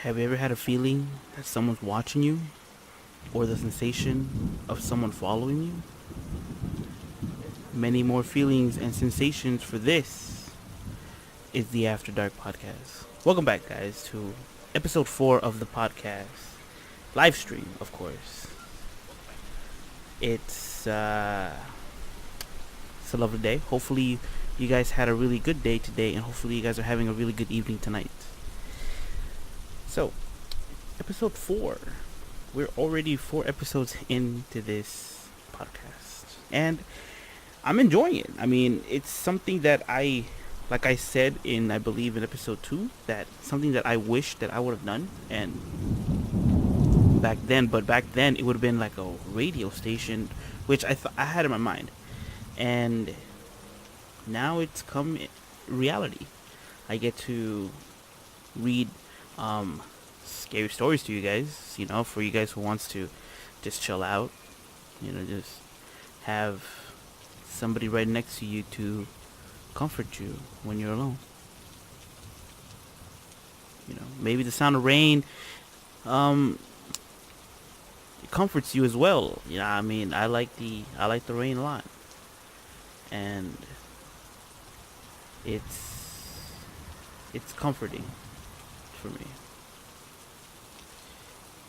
Have you ever had a feeling that someone's watching you? Or the sensation of someone following you? Many more feelings and sensations for this is the After Dark podcast. Welcome back, guys, to Ep.4 of the podcast. Live stream, of course. It's a lovely day. Hopefully you guys had a really good day today, and hopefully you guys are having a really good evening tonight. So, Episode 4. We're already 4 episodes into this podcast, and I'm enjoying it. I mean, it's something that like I said I believe in episode 2, that something that I wish that I would have done, and back then it would have been like a radio station, which I had in my mind, and now it's come reality. I get to read scary stories to you guys, for you guys who wants to just chill out, just have somebody right next to you to comfort you when you're alone. Maybe the sound of rain it comforts you as well. I mean, I like the rain a lot, and it's comforting for me.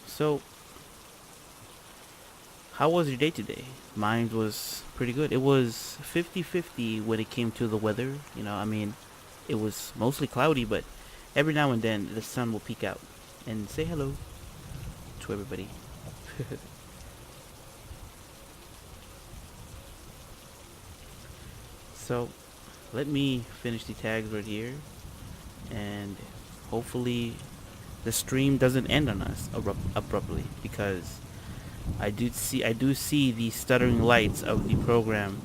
So, how was your day today? Mine was pretty good. It was 50-50 when it came to the weather. I mean, it was mostly cloudy, but every now and then the sun will peek out and say hello to everybody. So, let me finish the tags right here, and hopefully the stream doesn't end on us abruptly, because I do see the stuttering lights of the program.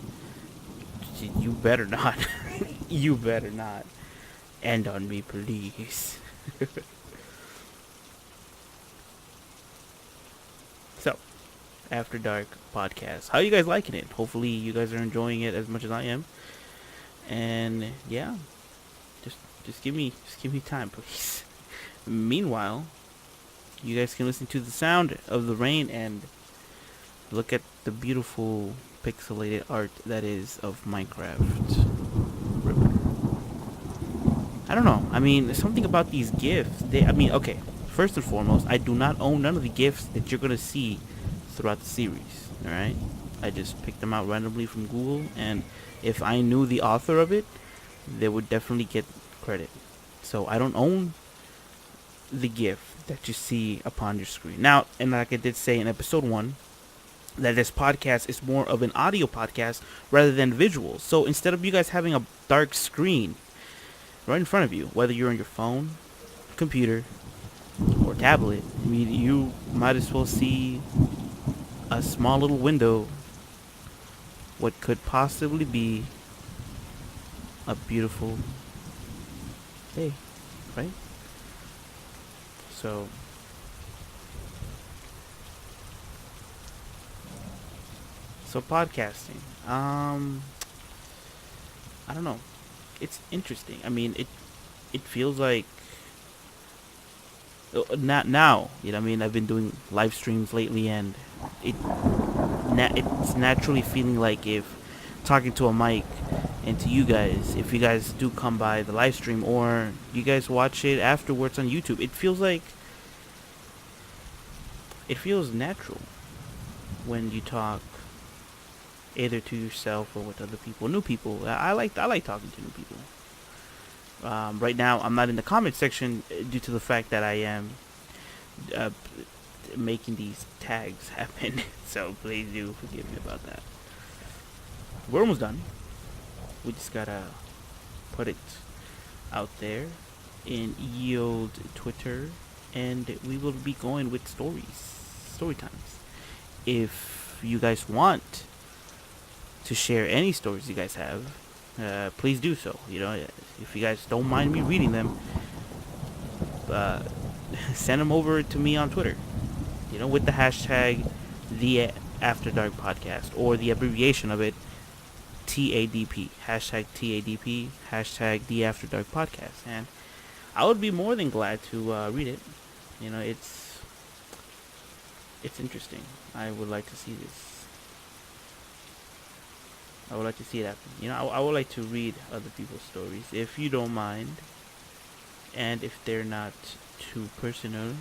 You better not. You better not end on me, please. So, After Dark podcast. How are you guys liking it? Hopefully you guys are enjoying it as much as I am. And yeah, just give me time, please. Meanwhile, you guys can listen to the sound of the rain and look at the beautiful pixelated art that is of Minecraft. I don't know. I mean, there's something about these GIFs. Okay. First and foremost, I do not own none of the GIFs that you're gonna see throughout the series. All right. I just picked them out randomly from Google, and if I knew the author of it, they would definitely get credit. So I don't own the GIF that you see upon your screen. Now, and like I did say in episode 1, that this podcast is more of an audio podcast rather than visual. So instead of you guys having a dark screen right in front of you, whether you're on your phone, computer, or tablet, I mean, you might as well see a small little window, what could possibly be a beautiful day, right? So, podcasting. I don't know. It's interesting. I mean, it feels like not now. I mean, I've been doing live streams lately, and it's naturally feeling like if talking to a mic and to you guys, if you guys do come by the live stream or you guys watch it afterwards on YouTube, it feels natural when you talk either to yourself or with other people, new people. I like talking to new people. Right now, I'm not in the comment section due to the fact that I am making these tags happen. So please do forgive me about that. We're almost done. We just gotta put it out there in ye old Twitter, and we will be going with story times. If you guys want to share any stories you guys have, please do so. If you guys don't mind me reading them, send them over to me on Twitter. With the hashtag the After Dark podcast, or the abbreviation of it, TADP, hashtag TADP, hashtag the After Dark podcast, and I would be more than glad to read it. it's interesting. I would like to see this. I would like to see it happen. I would like to read other people's stories, if you don't mind, and if they're not too personal.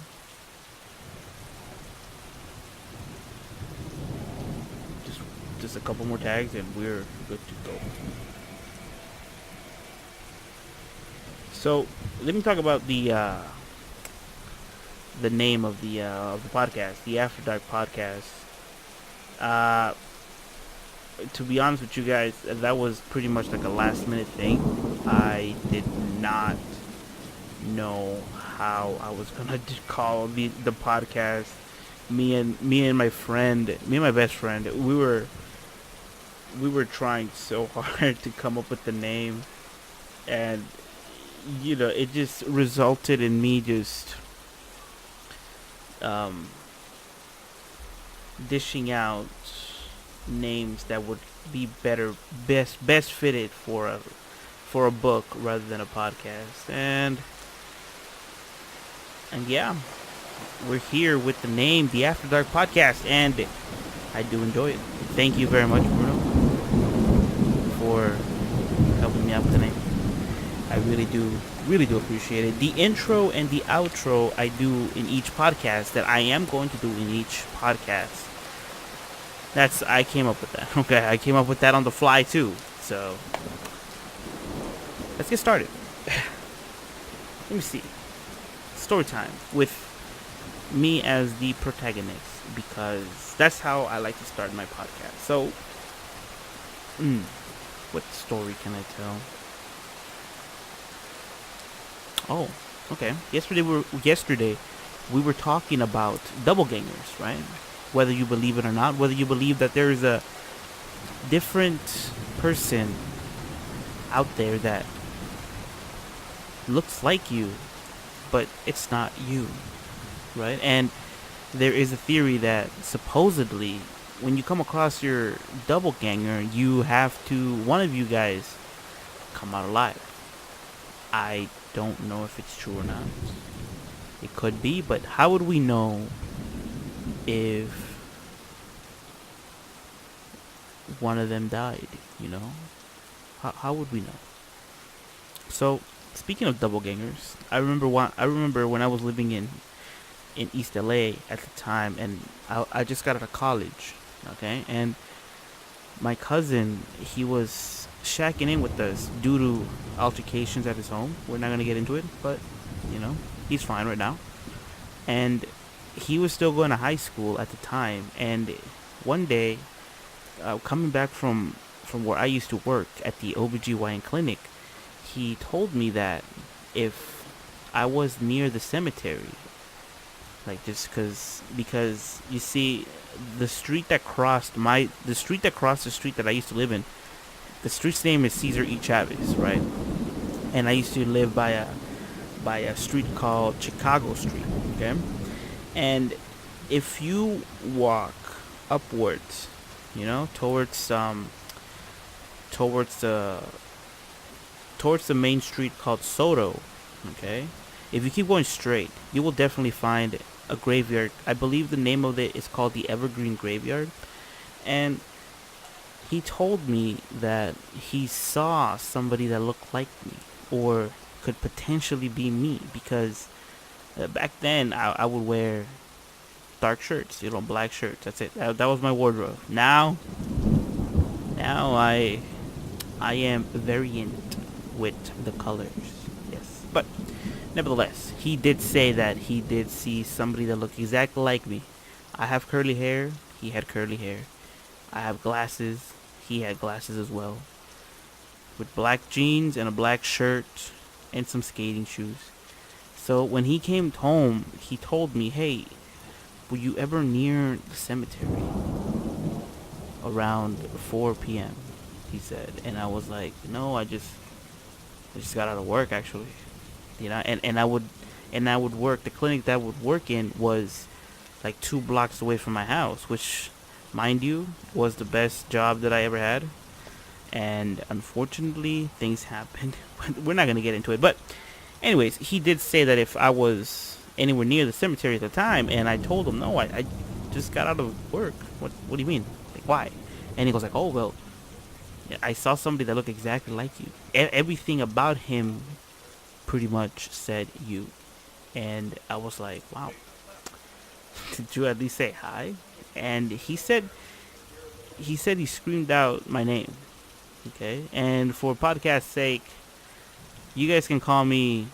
Just, just a couple more tags, and we're good to go. So, let me talk about the name of the podcast, the After Dark podcast. Uh, to be honest with you guys, that was pretty much like a last minute thing. I did not know how I was gonna call the podcast. Me and my best friend, we were trying so hard to come up with the name, and it just resulted in me just um, dishing out names that would be best fitted for a book rather than a podcast. And yeah, we're here with the name, the After Dark Podcast, and I do enjoy it. Thank you very much, Bruno, for helping me out with the name. I really do appreciate it. The intro and the outro I do in each podcast, that I am going to do in each podcast. I came up with that. Okay, I came up with that on the fly too. So, let's get started. Let me see. Story time with me as the protagonist, because that's how I like to start my podcast. So, what story can I tell? Oh, okay. Yesterday we were talking about double gangers, right? Whether you believe it or not, whether you believe that there is a different person out there that looks like you, but it's not you, right? And there is a theory that supposedly when you come across your double ganger, you have to, one of you guys, come out alive. I don't know if it's true or not. It could be, but how would we know if one of them died, How would we know? So, speaking of double gangers, I remember when I was living in East LA at the time, and I just got out of college, okay? And my cousin, he was shacking in with us due to altercations at his home. We're not going to get into it, but, he's fine right now. And he was still going to high school at the time, and one day, coming back from where I used to work at the OBGYN clinic, he told me that if I was near the cemetery, like just because you see, the street that crossed the street that I used to live in, the street's name is Cesar E. Chavez, right? And I used to live by a street called Chicago Street, okay? And if you walk upwards, towards the main street called Soto, okay? If you keep going straight, you will definitely find a graveyard. I believe the name of it is called the Evergreen Graveyard. And he told me that he saw somebody that looked like me, or could potentially be me, because back then I would wear dark shirts, black shirts. That's it. That was my wardrobe. Now I am variant with the colors. Yes, but nevertheless, he did say that he did see somebody that looked exactly like me. I have curly hair. He had curly hair. I have glasses. He had glasses as well. With black jeans and a black shirt and some skating shoes. So when he came home, he told me, "Hey, were you ever near the cemetery around 4 p.m.?" He said, and I was like, "No, I just got out of work, actually." And I would work. The clinic that I would work in was like 2 blocks away from my house, which, mind you, was the best job that I ever had. And unfortunately, things happened. We're not gonna get into it, but anyways, he did say that if I was anywhere near the cemetery at the time, and I told him, no, I just got out of work. What do you mean? Like, why? And he goes like, oh, well, yeah, I saw somebody that looked exactly like you. Everything about him pretty much said you. And I was like, wow, did you at least say hi? And he screamed out my name. Okay, and for podcast sake, you guys can call me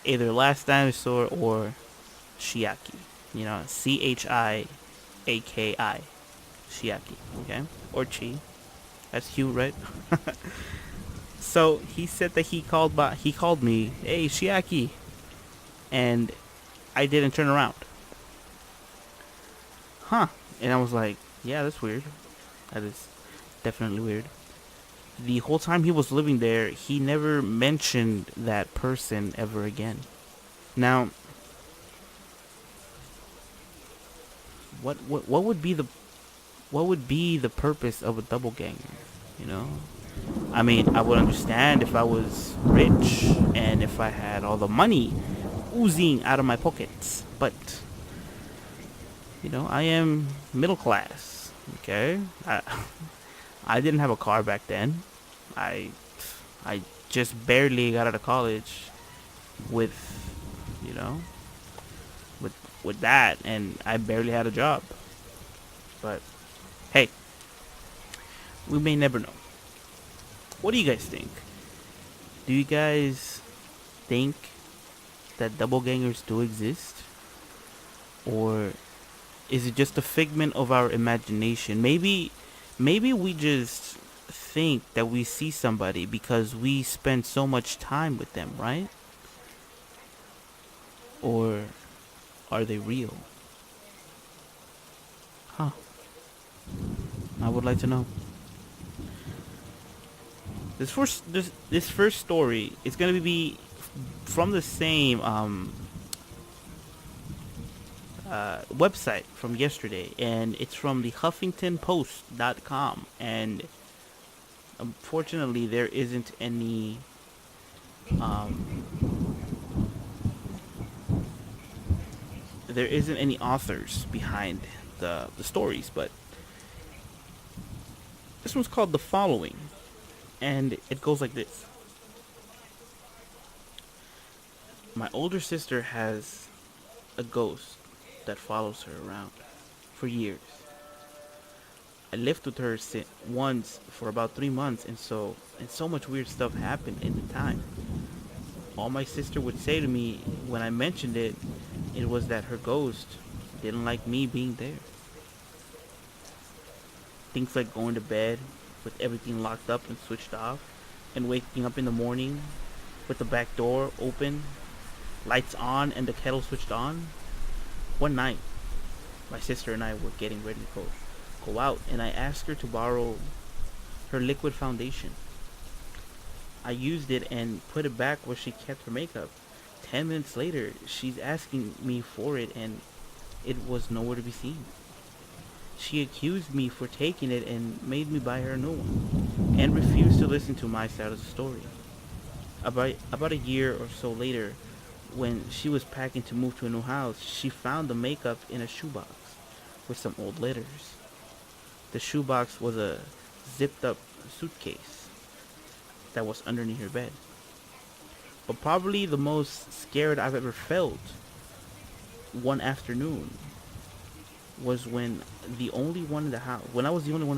either Last Dinosaur or Shiaki. Chiaki. Shiaki. Okay, or Chi. That's Hugh, right? So he said that he called me, hey Shiaki, and I didn't turn around. Huh? And I was like, yeah, that's weird. That is definitely weird. The whole time he was living there, he never mentioned that person ever again. Now, what would be the purpose of a double ganger? You know, I mean, I would understand if I was rich and if I had all the money oozing out of my pockets, but I am middle class. Okay, I didn't have a car back then. I I just barely got out of college with you know with that, and I barely had a job. But hey, we may never know. What do you guys think? Do you guys think that double gangers do exist, or is it just a figment of our imagination? Maybe we just think that we see somebody because we spend so much time with them, right? Or are they real? Huh. I would like to know. This first story is gonna be from the same website from yesterday, and it's from the HuffingtonPost.com, and unfortunately there isn't any authors behind the stories, but this one's called The Following, and it goes like this. My older sister has a ghost that follows her around for years. I lived with her once for about 3 months, and so much weird stuff happened in the time. All my sister would say to me when I mentioned it was that her ghost didn't like me being there. Things like going to bed with everything locked up and switched off, and waking up in the morning with the back door open, lights on, and the kettle switched on. One night, my sister and I were getting ready to go out, and I asked her to borrow her liquid foundation. I used it and put it back where she kept her makeup. 10 minutes later, she's asking me for it, and it was nowhere to be seen. She accused me for taking it and made me buy her a new one, and refused to listen to my side of the story. About a year or so later, when she was packing to move to a new house, she found the makeup in a shoebox with some old letters. The shoebox was a zipped up suitcase that was underneath her bed. But probably the most scared I've ever felt one afternoon was when I was the only one in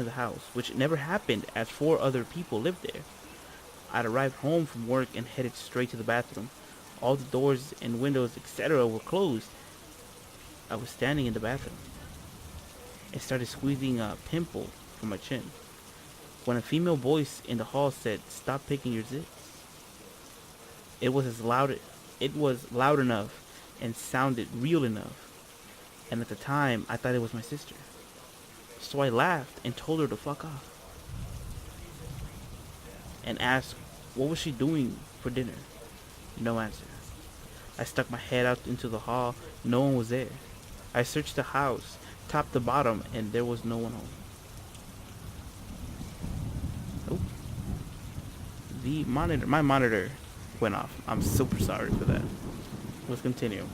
the house, which never happened as 4 other people lived there. I'd arrived home from work and headed straight to the bathroom. All the doors and windows, etc. were closed. I was standing in the bathroom and started squeezing a pimple from my chin when a female voice in the hall said, "Stop picking your zits." It was loud enough and sounded real enough. And at the time, I thought it was my sister. So I laughed and told her to fuck off. And asked, what was she doing for dinner? No answer. I stuck my head out into the hall. No one was there. I searched the house, top to bottom, and there was no one home. Oh. My monitor went off. I'm super sorry for that. Let's continue.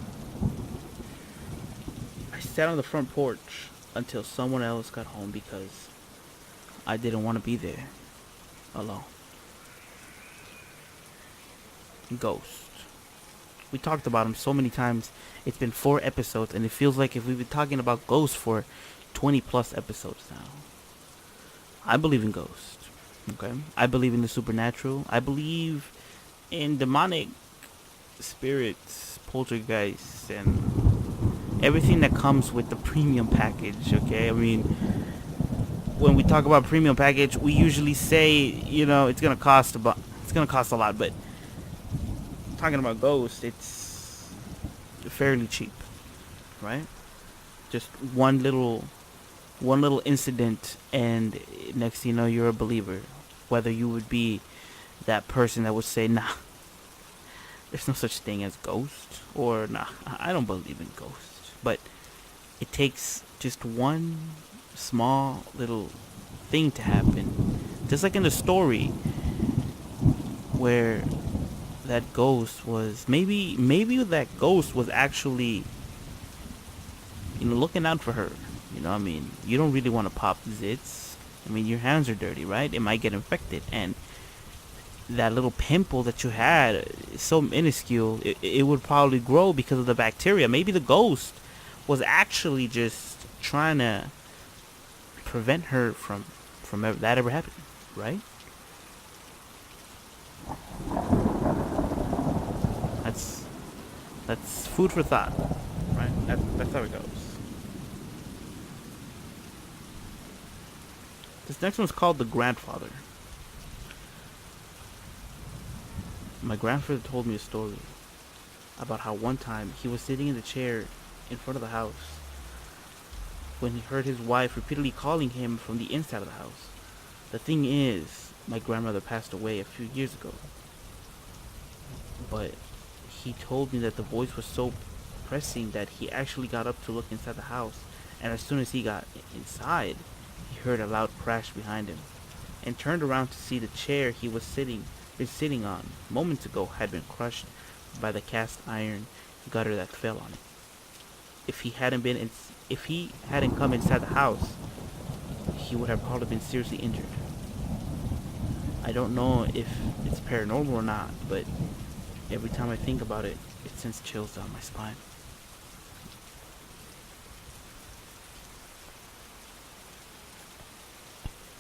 sat on the front porch until someone else got home because I didn't want to be there alone. Ghost. We talked about him so many times. It's been 4 episodes, and it feels like if we've been talking about ghosts for 20 plus episodes now. I believe in ghosts. Okay? I believe in the supernatural. I believe in demonic spirits, poltergeists, and everything that comes with the premium package. Okay? I mean, when we talk about premium package, we usually say, it's gonna cost a lot, but talking about ghosts, it's fairly cheap, right? Just one little incident, and next thing you know, you're a believer. Whether you would be that person that would say, nah, there's no such thing as ghosts, or nah, I don't believe in ghosts. But it takes just one small little thing to happen, just like in the story where that ghost was maybe that ghost was actually looking out for her. I mean, you don't really want to pop zits. I mean, your hands are dirty, right? It might get infected, and that little pimple that you had is so minuscule, it would probably grow because of the bacteria. Maybe the ghost was actually just trying to prevent her from that ever happening, right? That's food for thought, right? That's how it goes. This next one's called The Grandfather. My grandfather told me a story about how one time he was sitting in the chair in front of the house when he heard his wife repeatedly calling him from the inside of the house. The thing is, my grandmother passed away a few years ago, but he told me that the voice was so pressing that he actually got up to look inside the house, and as soon as he got inside, he heard a loud crash behind him, and turned around to see the chair he was sitting on moments ago had been crushed by the cast iron gutter that fell on it. If he hadn't come inside the house, he would have probably been seriously injured. I don't know if it's paranormal or not, but every time I think about it, it sends chills down my spine.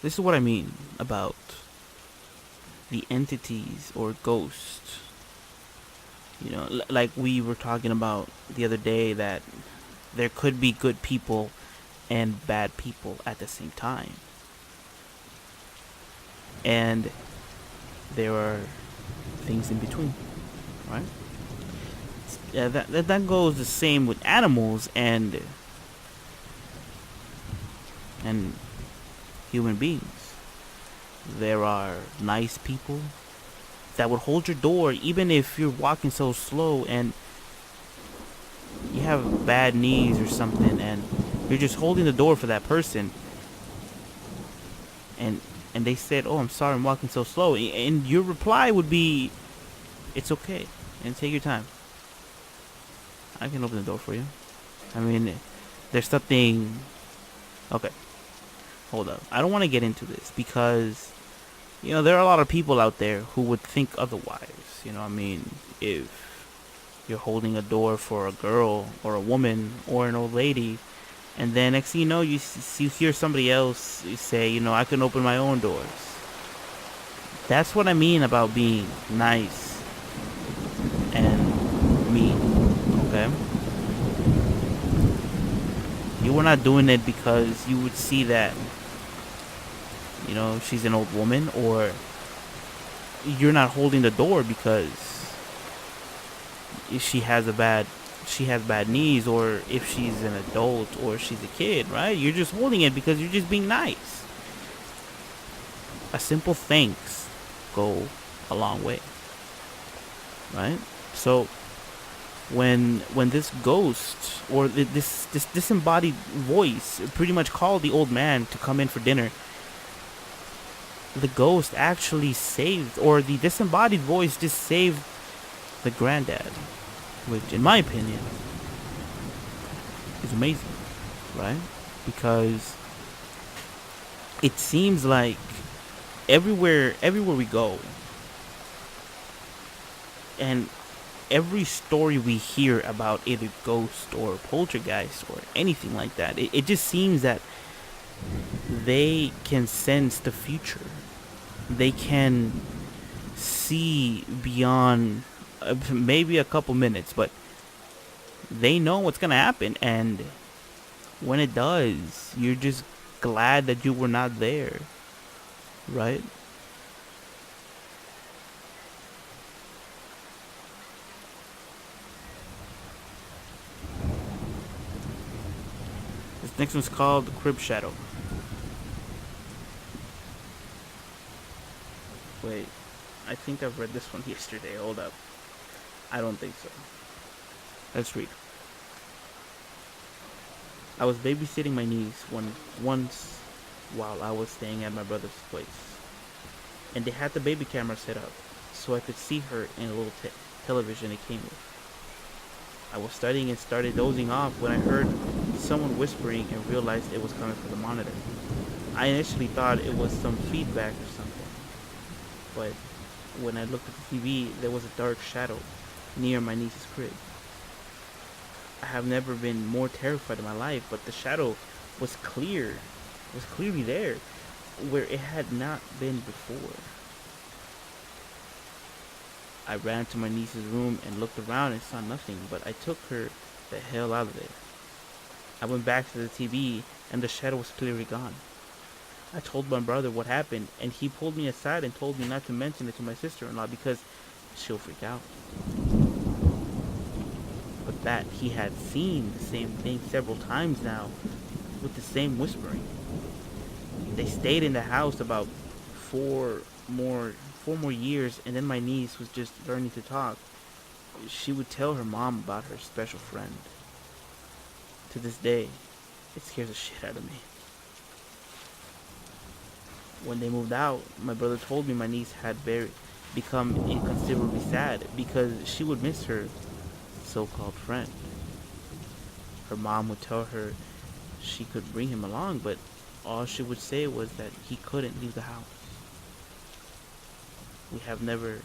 This is what I mean about the entities or ghosts. Like we were talking about the other day, that there could be good people and bad people at the same time. And there are things in between, right? That goes the same with animals and human beings. There are nice people that would hold your door even if you're walking so slow and you have bad knees or something, and you're just holding the door for that person, and they said, "Oh, I'm sorry, I'm walking so slow," and your reply would be, "It's okay, and take your time. I can open the door for you." I mean, there's something. Okay, hold up. I don't want to get into this because there are a lot of people out there who would think otherwise. I mean, if you're holding a door for a girl or a woman or an old lady, and then next thing you know, you hear somebody else say, I can open my own doors. That's what I mean about being nice and mean, okay? You were not doing it because you would see that, she's an old woman, or you're not holding the door because she has bad knees, or if she's an adult or she's a kid, right? You're just holding it because you're just being nice. A simple thanks go a long way, right? So when this ghost or this disembodied voice pretty much called the old man to come in for dinner, the ghost actually saved, or the disembodied voice just saved the granddad, which in my opinion is amazing. right? Because it seems like everywhere we go, and every story we hear about either ghost or poltergeist or anything like that, it just seems that they can sense the future. They can see beyond maybe a couple minutes, but they know what's gonna happen, and when it does, you're just glad that you were not there, right? This next one's called Crib Shadow. Wait, I think I've read this one yesterday. Hold up. I don't think so. Let's read. I was babysitting my niece once while I was staying at my brother's place, and they had the baby camera set up so I could see her in a little television it came with. I was studying and started dozing off when I heard someone whispering and realized it was coming from the monitor. I initially thought it was some feedback or something, but when I looked at the TV, there was a dark shadow near my niece's crib. I have never been more terrified in my life, but the shadow was clearly there, where it had not been before. I ran to my niece's room and looked around and saw nothing, but I took her the hell out of there. I went back to the TV and the shadow was clearly gone. I told my brother what happened, and he pulled me aside and told me not to mention it to my sister-in-law because she'll freak out. But that he had seen the same thing several times now with the same whispering. They stayed in the house about four more years, and then my niece was just learning to talk. She would tell her mom about her special friend. To this day, it scares the shit out of me. When they moved out, my brother told me my niece had become inconsiderably sad because she would miss her so-called friend. Her mom would tell her she could bring him along, but all she would say was that he couldn't leave the house. We have never,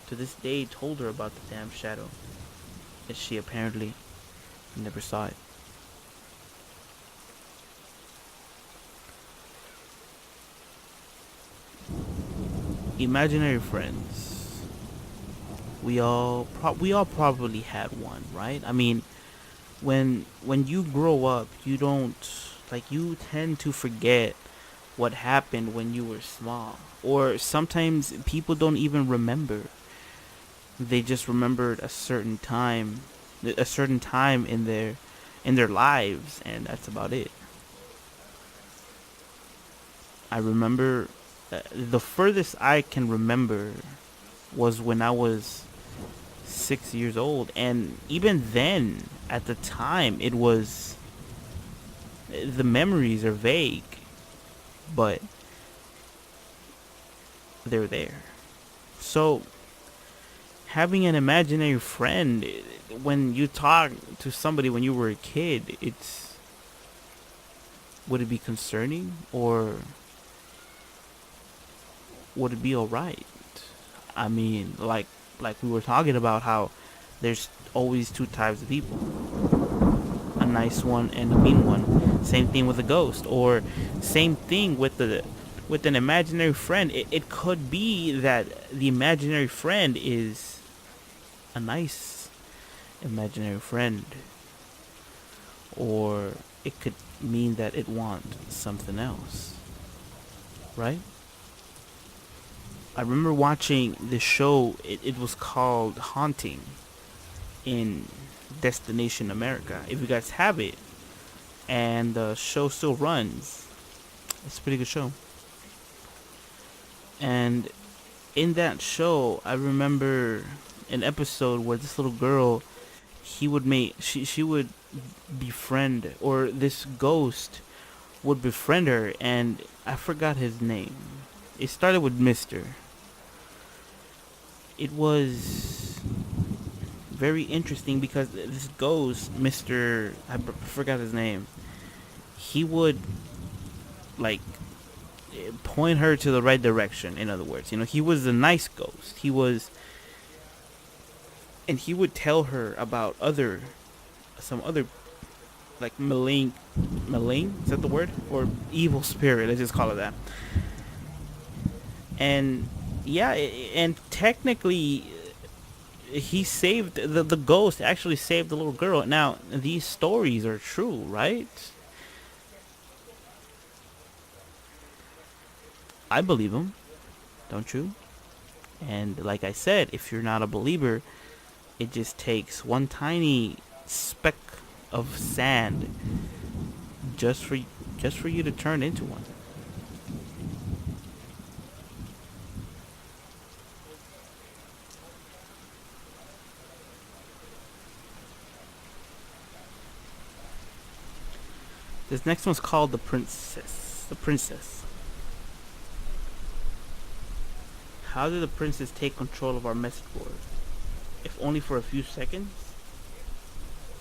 to this day, told her about the damn shadow, as she apparently never saw it. Imaginary friends. We all probably had one, right? I mean, when you grow up, you tend to forget what happened when you were small, or sometimes people don't even remember. They just remembered a certain time in their lives, and that's about it. I remember the furthest I can remember was when I was 6 years old, and even then, at the time, it was the memories are vague, but they're there. So, having an imaginary friend, when you talk to somebody when you were a kid, would it be concerning, or would it be alright? I mean, like we were talking about how there's always two types of people, a nice one and a mean one. Same thing with a ghost, or same thing with an imaginary friend. It could be that the imaginary friend is a nice imaginary friend, or it could mean that it wants something else, right? I remember watching this show. It was called Haunting in Destination America. If you guys have it, and the show still runs, it's a pretty good show. And in that show, I remember an episode where this little girl, she would befriend, or this ghost would befriend her, and I forgot his name. It started with Mister. It was very interesting because this ghost, Mr. I forgot his name. he would like point her to the right direction. In other words, he was a nice ghost. And he would tell her about some other like malign, is that the word, or evil spirit? Let's just call it that. And yeah, and technically, he saved the ghost. Actually, saved the little girl. Now these stories are true, right? I believe them, don't you? And like I said, if you're not a believer, it just takes one tiny speck of sand just for you to turn into one. This next one's called the princess. The princess. How did the princess take control of our message board? If only for a few seconds?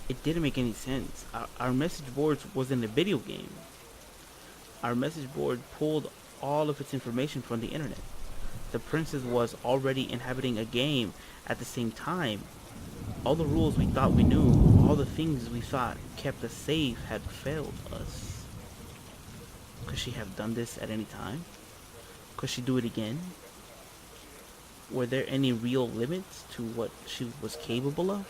It didn't make any sense. Our message board wasn't a video game. Our message board pulled all of its information from the internet. The princess was already inhabiting a game at the same time. All the rules we thought we knew, all the things we thought kept us safe had failed us. Could she have done this at any time? Could she do it again? Were there any real limits to what she was capable of?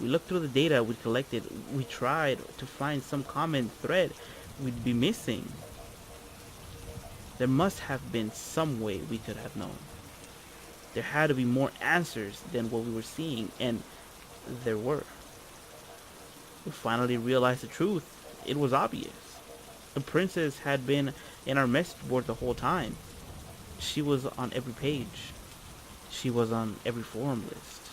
We looked through the data we collected. We tried to find some common thread we'd be missing. There must have been some way we could have known. There had to be more answers than what we were seeing, and there were. We finally realized the truth. It was obvious. The princess had been in our message board the whole time. She was on every page. She was on every forum list.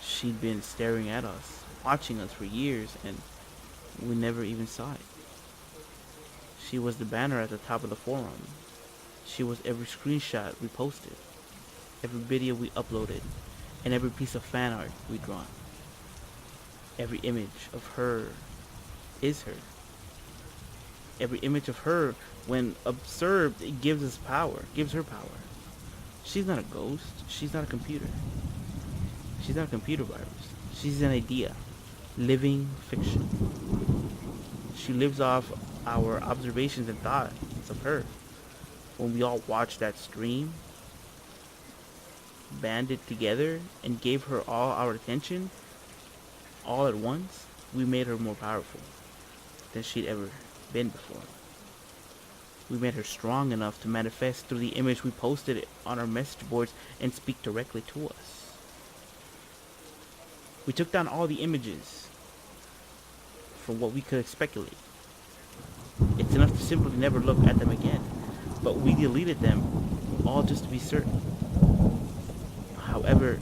She'd been staring at us, watching us for years, and we never even saw it. She was the banner at the top of the forum. She was every screenshot we posted, every video we uploaded, and every piece of fan art we drawn. Every image of her is her. Every image of her, when observed, it gives her power. She's not a ghost. She's not a computer. She's not a computer virus. She's an idea. Living fiction. She lives off our observations and thoughts of her. When we all watched that stream, banded together, and gave her all our attention, all at once, we made her more powerful than she'd ever been before. We made her strong enough to manifest through the image we posted on our message boards and speak directly to us. We took down all the images from what we could speculate. It's enough to simply never look at them again, but we deleted them all just to be certain. However,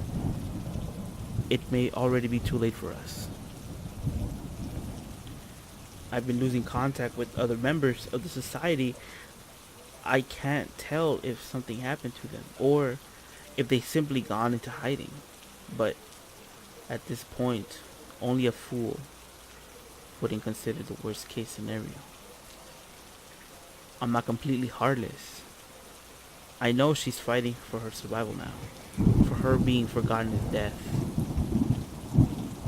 it may already be too late for us. I've been losing contact with other members of the society. I can't tell if something happened to them or if they simply gone into hiding. But at this point, only a fool wouldn't consider the worst case scenario. I'm not completely heartless. I know she's fighting for her survival now, for her being forgotten is death.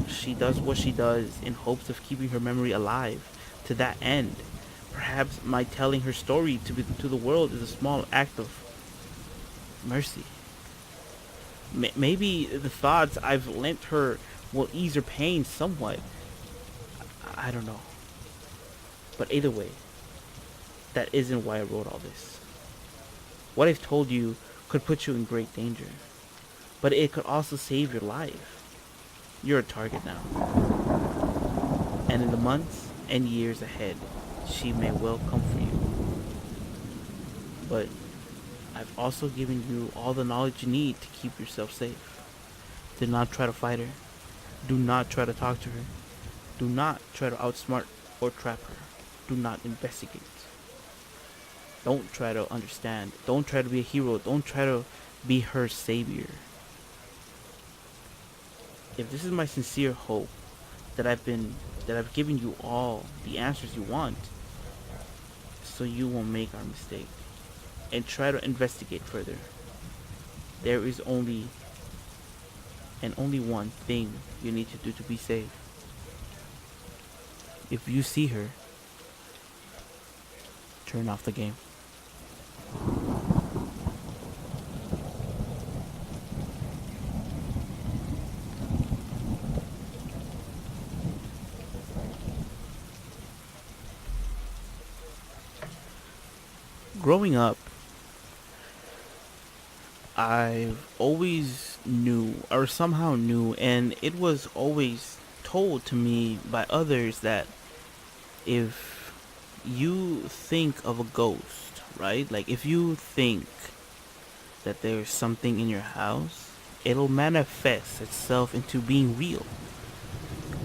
She does what she does in hopes of keeping her memory alive. To that end, perhaps my telling her story to the world is a small act of mercy. Maybe the thoughts I've lent her will ease her pain somewhat. I don't know. But either way, that isn't why I wrote all this. What I've told you could put you in great danger, but it could also save your life. You're a target now. And in the months and years ahead, she may well come for you. But I've also given you all the knowledge you need to keep yourself safe. Do not try to fight her. Do not try to talk to her. Do not try to outsmart or trap her. Do not investigate. Don't try to understand. Don't try to be a hero. Don't try to be her savior. If this is my sincere hope, that I've given you all the answers you want, so you won't make our mistake and try to investigate further. There is only and only one thing you need to do to be safe. If you see her, turn off the game. Growing up, I always knew, or somehow knew, and it was always told to me by others that if you think of a ghost, right? Like if you think that there's something in your house, it'll manifest itself into being real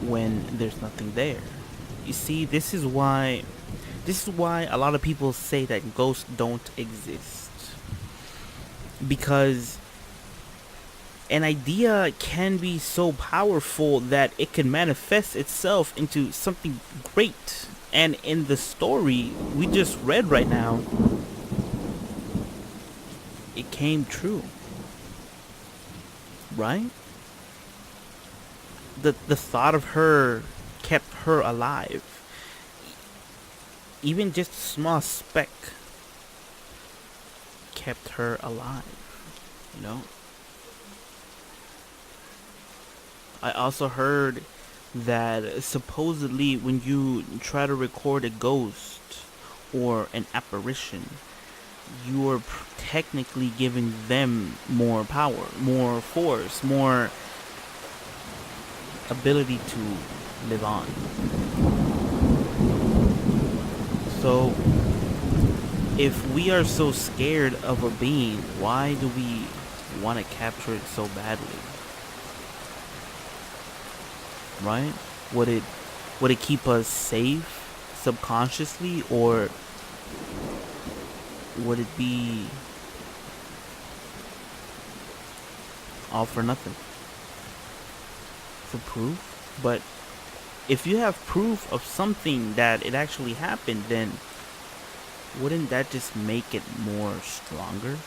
when there's nothing there. You see, this is why a lot of people say that ghosts don't exist, because an idea can be so powerful that it can manifest itself into something great. And in the story we just read right now, it came true, right? The thought of her kept her alive. Even just a small speck kept her alive, you know? I also heard that supposedly when you try to record a ghost or an apparition, you're technically giving them more power, more force, more ability to live on. So, if we are so scared of a being, why do we want to capture it so badly? Right? Would it keep us safe subconsciously, or would it be all for nothing? For proof? But if you have proof of something that it actually happened, then wouldn't that just make it more stronger?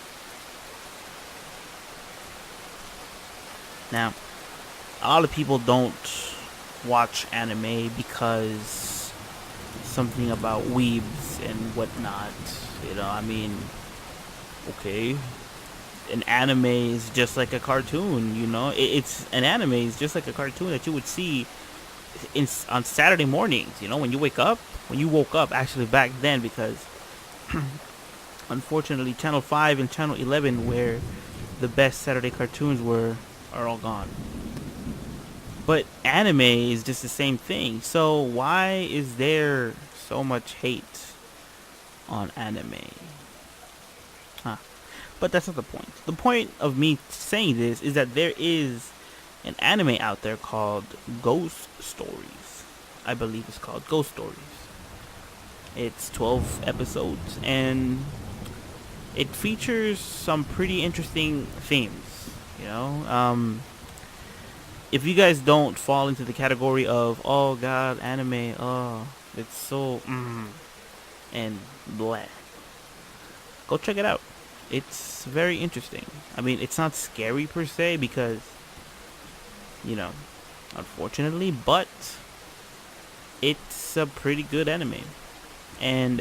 Now, a lot of people don't watch anime because something about weebs and whatnot. You know, I mean, okay, an anime is just like a cartoon. You know, it's an anime is just like a cartoon that you would see on Saturday mornings. You know, when you woke up actually back then, because unfortunately Channel 5 and Channel 11, where the best Saturday cartoons were, are all gone. But anime is just the same thing. So why is there so much hate on anime? Huh. But that's not the point. The point of me saying this is that there is an anime out there called Ghost Stories. I believe it's called Ghost Stories. It's 12 episodes, and it features some pretty interesting themes. You know, if you guys don't fall into the category of, oh god, anime, oh, it's so and bleh, go check it out. It's very interesting. I mean, it's not scary per se, because, you know, unfortunately, but it's a pretty good anime. And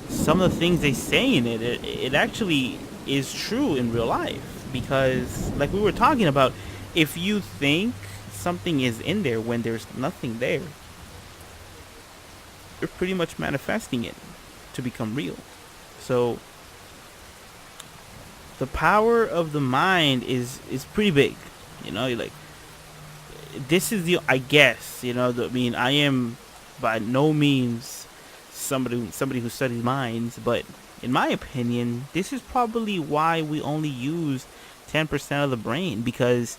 some of the things they say in it actually is true in real life. Because, like we were talking about, if you think something is in there when there's nothing there, you're pretty much manifesting it to become real. So the power of the mind is pretty big. You know, you're like, this is the, I guess, you know, I mean, I am by no means somebody who studies minds, but in my opinion, this is probably why we only use 10% of the brain, because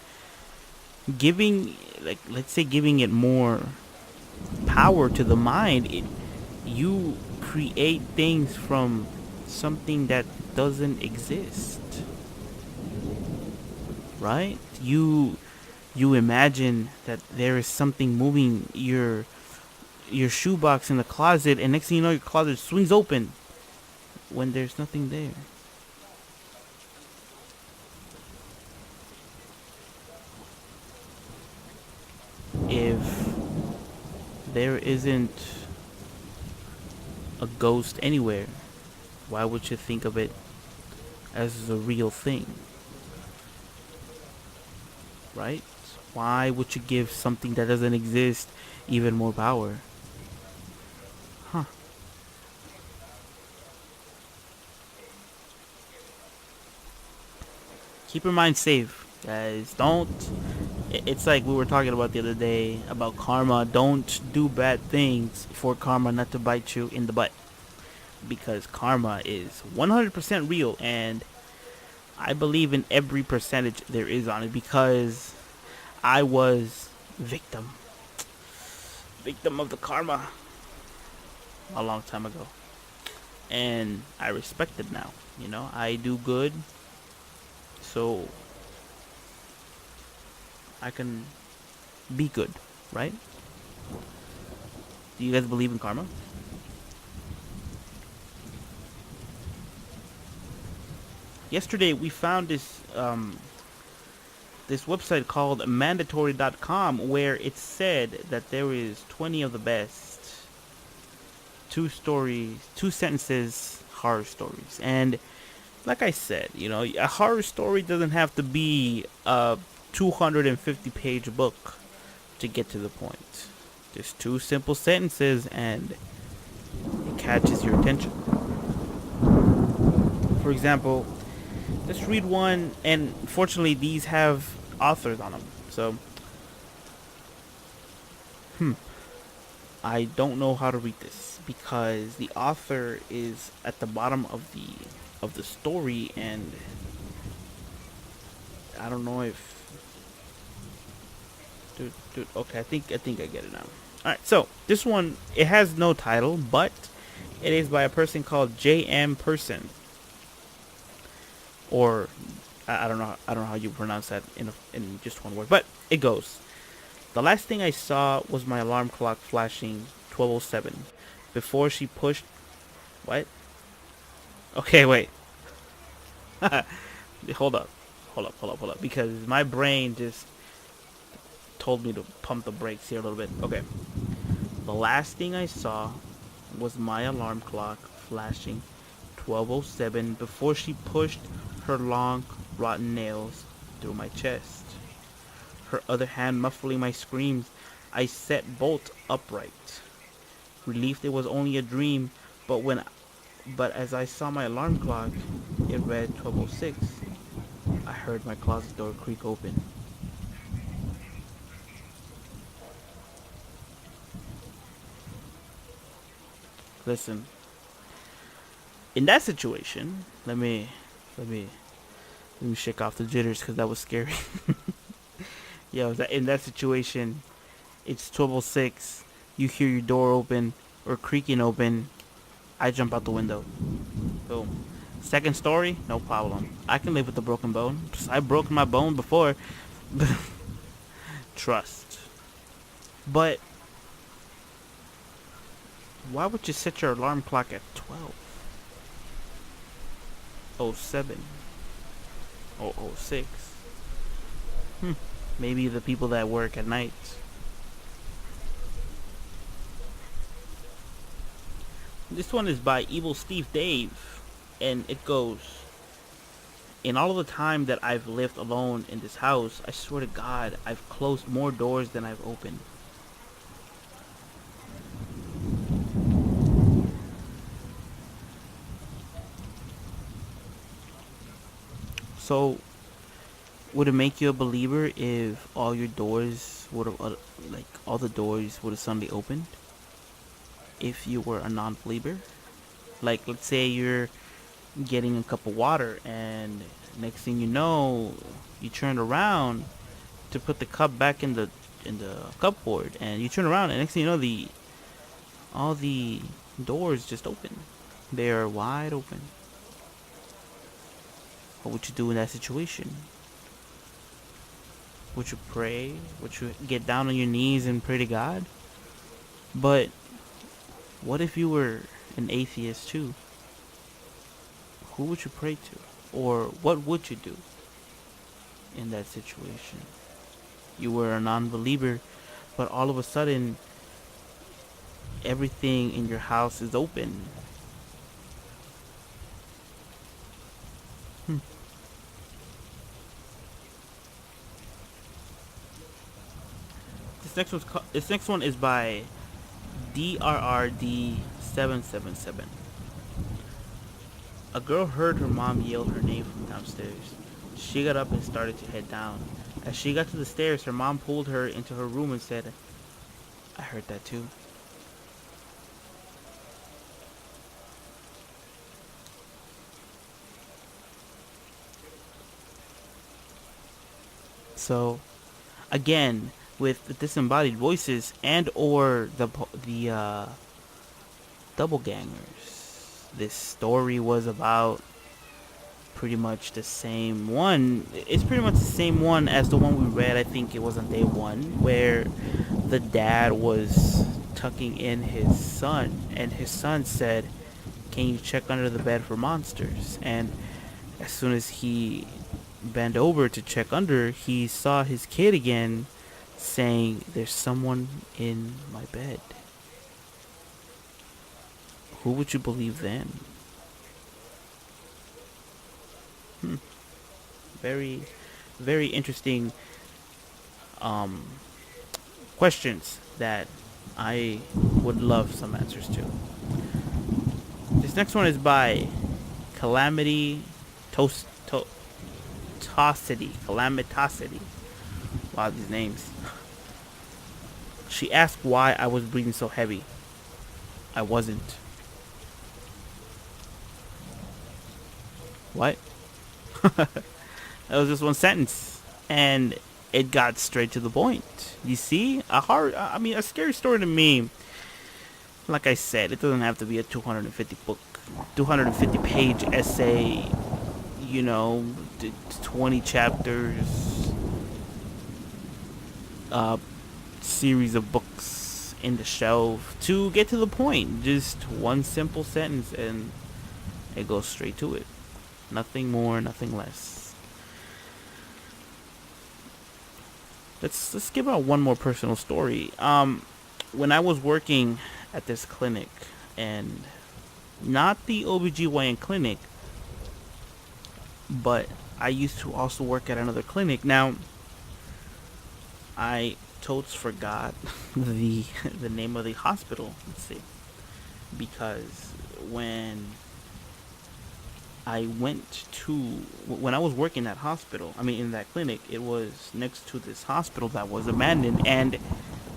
giving, like, let's say giving it more power to the mind, you create things from something that doesn't exist, right? You You imagine that there is something moving your shoebox in the closet, and next thing you know, your closet swings open when there's nothing there. If there isn't a ghost anywhere, why would you think of it as a real thing, right? Why would you give something that doesn't exist even more power? Huh. Keep your mind safe, guys. Don't. It's like we were talking about the other day about karma. Don't do bad things for karma not to bite you in the butt. Because karma is 100% real, and I believe in every percentage there is on it, because I was victim of the karma a long time ago, and I respect it now. I do good, so I can be good, right? Do you guys believe in karma? Yesterday we found this website called mandatory.com, where it said that there is 20 of the best two sentences horror stories. And like I said, a horror story doesn't have to be a 250-page book to get to the point. Just two simple sentences and it catches your attention. For example, let's read one, and fortunately these have authors on them. So, I don't know how to read this because the author is at the bottom of the story, and I don't know if dude, okay, I think I get it now. All right, so this one, it has no title, but it is by a person called J.M. Person, or I don't know how you pronounce that in just one word, but it goes. The last thing I saw was my alarm clock flashing 12:07 before she pushed. What? Okay, wait. Hold up, because my brain just told me to pump the brakes here a little bit. Okay. The last thing I saw was my alarm clock flashing 12:07 before she pushed her long, rotten nails through my chest. Her other hand muffling my screams, I sat bolt upright, relieved it was only a dream. But as I saw my alarm clock, it read 12:06. I heard my closet door creak open. Listen, in that situation, let me shake off the jitters because that was scary. Yo, in that situation, it's 12:06. You hear your door open or creaking open. I jump out the window. Boom. Second story, no problem. I can live with a broken bone. I've broken my bone before. Trust. But why would you set your alarm clock at 12:07 or 06? Maybe the people that work at night. This one is by Evil Steve Dave, and it goes, in all of the time that I've lived alone in this house, I swear to God, I've closed more doors than I've opened. So, would it make you a believer if all your doors would have, like, all the doors would have suddenly opened? If you were a non-believer? Like, let's say you're getting a cup of water, and next thing you know, you turn around to put the cup back in the cupboard, and you turn around, and next thing you know, all the doors just open. They are wide open. What would you do in that situation? Would you pray? Would you get down on your knees and pray to God? But what if you were an atheist too? Who would you pray to? Or what would you do in that situation? You were a non-believer, but all of a sudden, everything in your house is open. Hmm. This next one is by DRRD777. A girl heard her mom yell her name from downstairs. She got up and started to head down. As she got to the stairs, her mom pulled her into her room and said, "I heard that too." So, again, with the disembodied voices and or the double gangers, this story was about pretty much the same one. It's pretty much the same one as the one we read. I think it was on day one, where the dad was tucking in his son, and his son said, "Can you check under the bed for monsters?" And as soon as he bent over to check under, he saw his kid again saying, "There's someone in my bed." Who would you believe then? Very, very interesting questions that I would love some answers to. This next one is by Calamity Calamitosity. Wow, these names. She asked why I was breathing so heavy. I wasn't. What? That was just one sentence, and it got straight to the point. You see, a scary story to me. Like I said, it doesn't have to be a 250 page essay. 20 chapters, series of books in the shelf to get to the point. Just one simple sentence, and it goes straight to it. Nothing more, nothing less. Let's give out one more personal story. When I was working at this clinic, and not the OBGYN clinic, but I used to also work at another clinic. Now, I totes forgot the name of the hospital. Let's see, because when I was working at hospital, in that clinic, it was next to this hospital that was abandoned, and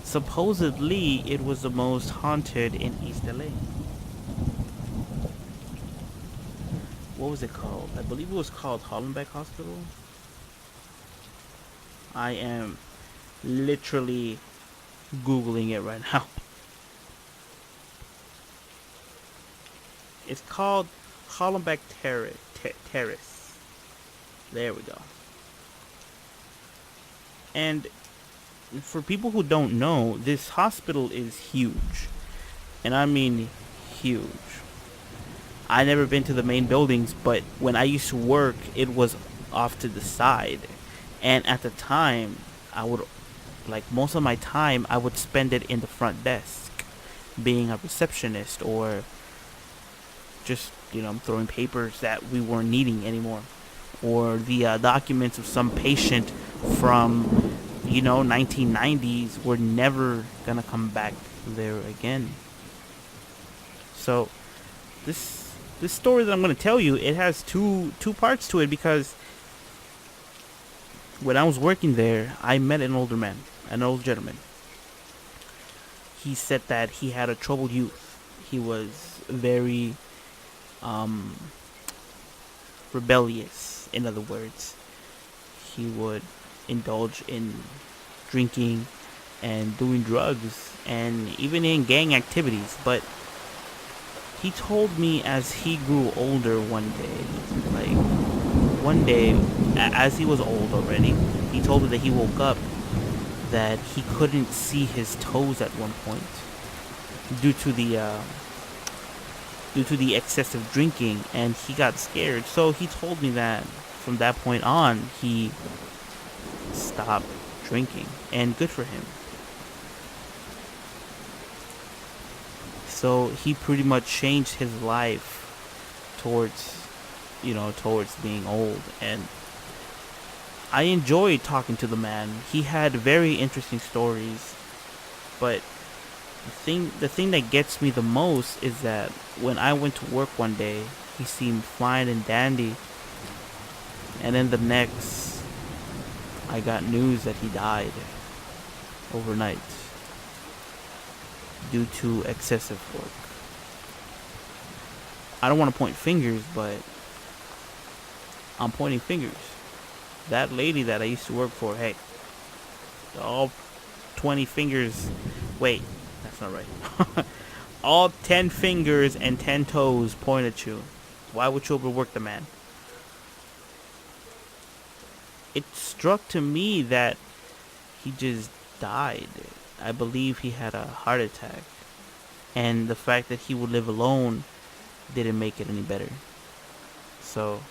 supposedly it was the most haunted in East LA. What was it called? I believe it was called Hollenbeck Hospital. I am literally Googling it right now. It's called Hollenbeck Terrace. There we go. And for people who don't know, this hospital is huge. And I mean huge. I never been to the main buildings, but when I used to work, it was off to the side. And at the time, most of my time, I would spend it in the front desk, being a receptionist, or just, throwing papers that we weren't needing anymore, or the documents of some patient from, 1990s were never gonna come back there again. So this story that I'm going to tell you, it has two parts to it, because when I was working there, I met an old gentleman. He said that he had a troubled youth. He was very rebellious, in other words. He would indulge in drinking and doing drugs, and even in gang activities. But he told me as he grew older one day, as he was old already, he he told me that he woke up that he couldn't see his toes at one point due to the excessive drinking, and he got scared. So he told me that from that point on he stopped drinking, and good for him. So he pretty much changed his life towards being old, and I enjoyed talking to the man. He had very interesting stories, but the thing that gets me the most is that when I went to work one day, he seemed fine and dandy, and then the next, I got news that he died overnight due to excessive work. I don't want to point fingers, but I'm pointing fingers. That lady that I used to work for, hey, all 20 fingers, wait, that's not right. All 10 fingers and 10 toes point at you. Why would you overwork the man? It struck to me that he just died. I believe he had a heart attack. And the fact that he would live alone didn't make it any better. So,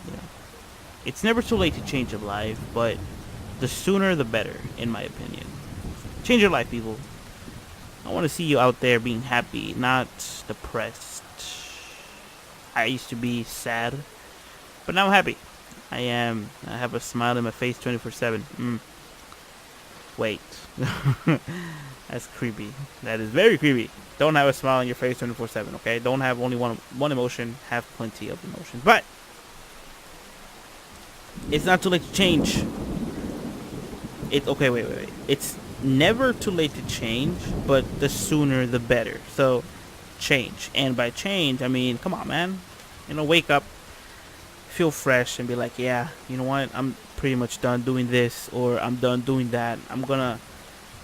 you know, it's never too late to change your life, but the sooner the better, in my opinion. Change your life, people. I want to see you out there being happy, not depressed. I used to be sad, but now I'm happy. I have a smile in my face 24/7. Wait. That's creepy. That is very creepy. Don't have a smile on your face 24/7, okay? Don't have only one emotion. Have plenty of emotions. But it's not too late to change. Okay, wait. It's never too late to change, but the sooner the better. So, change. And by change, I mean, come on, man. Wake up, feel fresh, and be like, yeah, you know what? I'm pretty much done doing this, or I'm done doing that. I'm gonna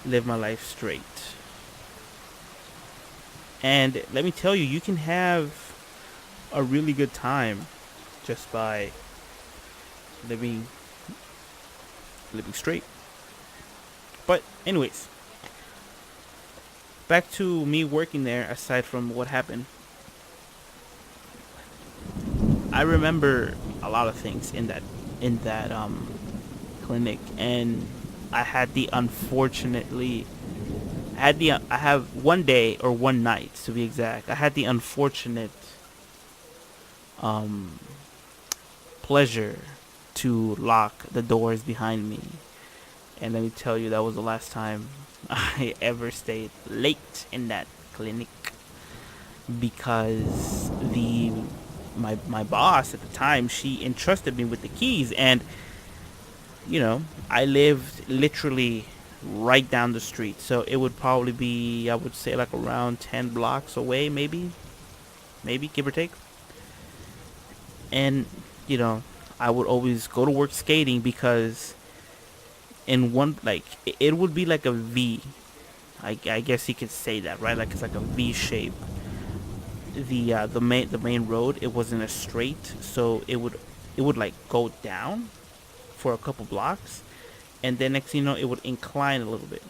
live my life straight. And let me tell you, you can have a really good time just by living straight. But anyways, back to me working there. Aside from what happened, I remember a lot of things in that clinic, and I had the unfortunately I have one day, or one night to be exact, I had the unfortunate pleasure to lock the doors behind me. And let me tell you, that was the last time I ever stayed late in that clinic, because my boss at the time, she entrusted me with the keys, and I lived literally right down the street, so it would probably be, I would say, like around 10 blocks away, maybe give or take. And I would always go to work skating, because in one, like, it would be like a V. I guess you could say that, right? Like, it's like a V shape. The main road, it wasn't a straight, so it would like go down for a couple blocks, and then next thing you know, it would incline a little bit.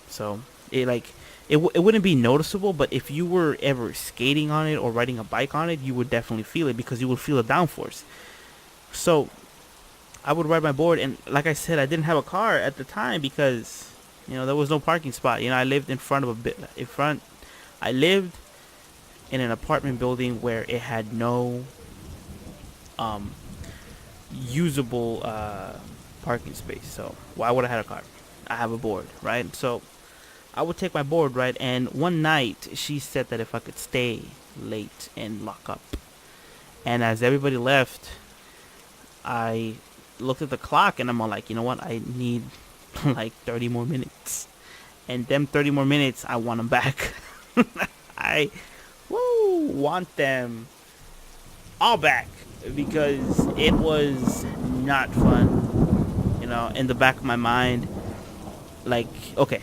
So it wouldn't be noticeable, but if you were ever skating on it or riding a bike on it, you would definitely feel it, because you would feel the downforce. So I would ride my board, and like I said, I didn't have a car at the time, because there was no parking spot. I lived I lived in an apartment building where it had no usable parking space. So why would I have a car? I have a board, right? So I would take my board, right? And one night she said that if I could stay late and lock up. And as everybody left, I looked at the clock, and I'm all like, you know what? I need like 30 more minutes. And them 30 more minutes, I want them back. I want them all back, because it was not fun. In the back of my mind, like, okay,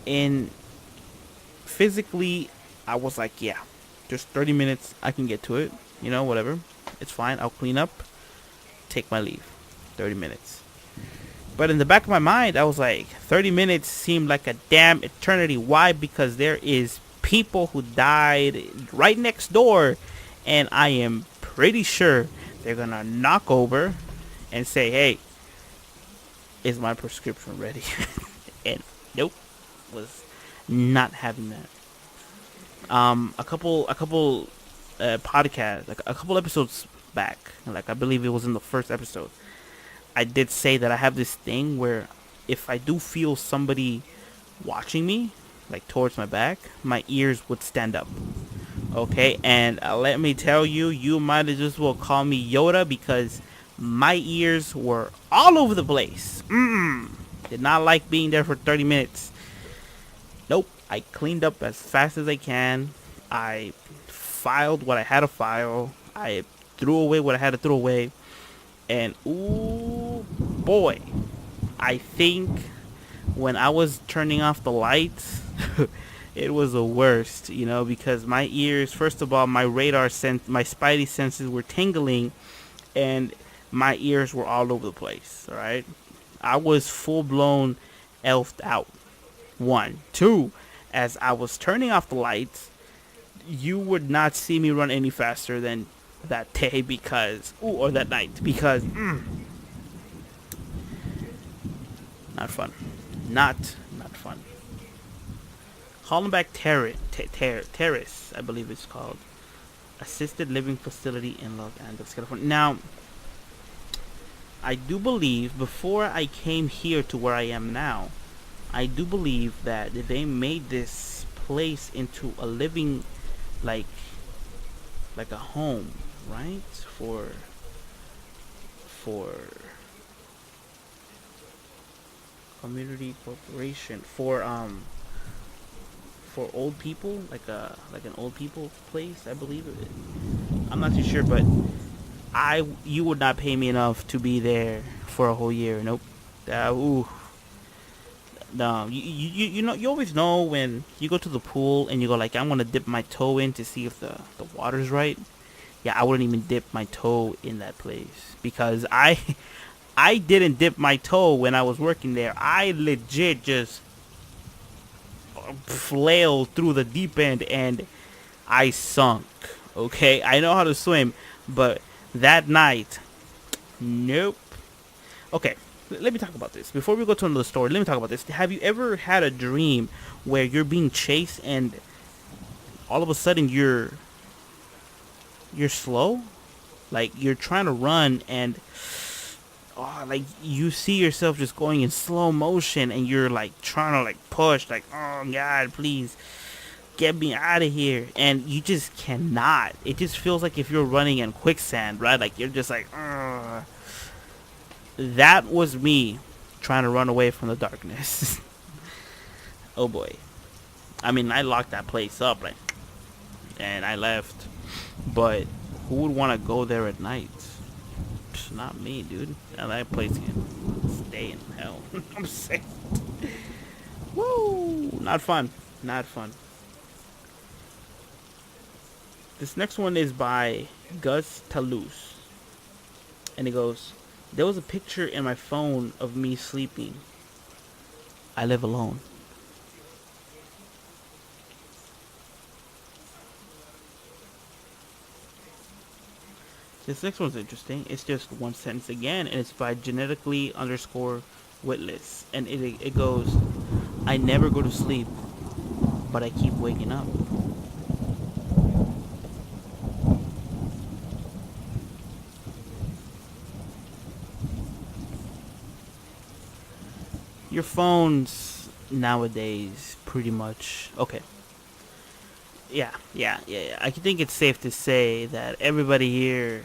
in physically, I was like, yeah, just 30 minutes, I can get to it, whatever, it's fine, I'll clean up, take my leave. 30 minutes. But in the back of my mind, I was like, 30 minutes seemed like a damn eternity. Why? Because there is people who died right next door, and I am pretty sure they're gonna knock over and say, "Hey, is my prescription ready?" And nope, was not having that. A couple podcasts, like a couple episodes back, like I believe it was in the first episode, I did say that I have this thing where if I do feel somebody watching me, like towards my back, my ears would stand up. Okay, and let me tell you, you might as well call me Yoda because my ears were all over the place. Did not like being there for 30 minutes. Nope, I cleaned up as fast as I can. I filed what I had to file. I threw away what I had to throw away. And ooh boy, I think when I was turning off the lights, it was the worst, because my ears, first of all, my my spidey senses were tingling, and my ears were all over the place. All right, I was full blown elfed out. One, two, as I was turning off the lights, you would not see me run any faster than that day or that night because not fun. Not fun. Hollenbeck Terrace, I believe it's called. Assisted living facility in Los Angeles, California. Now, I do believe before I came here to where I am now, I do believe that they made this place into a living, like a home, right? For community corporation for old people, like an old people place, I believe it. I'm not too sure, but you would not pay me enough to be there for a whole year. Nope. Ooh. No, you always know when you go to the pool and you go like, I'm gonna dip my toe in to see if the water's right. Yeah, I wouldn't even dip my toe in that place because I didn't dip my toe when I was working there. I legit just flailed through the deep end and I sunk. Okay, I know how to swim, but that night, nope. Okay, let me talk about this. Before we go to another story, let me talk about this. Have you ever had a dream where you're being chased and all of a sudden you're slow? Like you're trying to run and like you see yourself just going in slow motion and you're like trying to like push like, oh God, please get me out of here, and you just cannot. It just feels like if you're running in quicksand, right? Like you're just like, ugh. That was me trying to run away from the darkness. Oh boy. I mean, I locked that place up, like, and I left. But who would want to go there at night? Psh, not me, dude. Now that place can stay in hell. I'm saying. Woo! Not fun. Not fun. This next one is by Gus Talus. And it goes, there was a picture in my phone of me sleeping. I live alone. This next one's interesting. It's just one sentence again, and it's by genetically underscore witless. And it goes, I never go to sleep, but I keep waking up. Your phones nowadays pretty much, okay. Yeah. I think it's safe to say that everybody here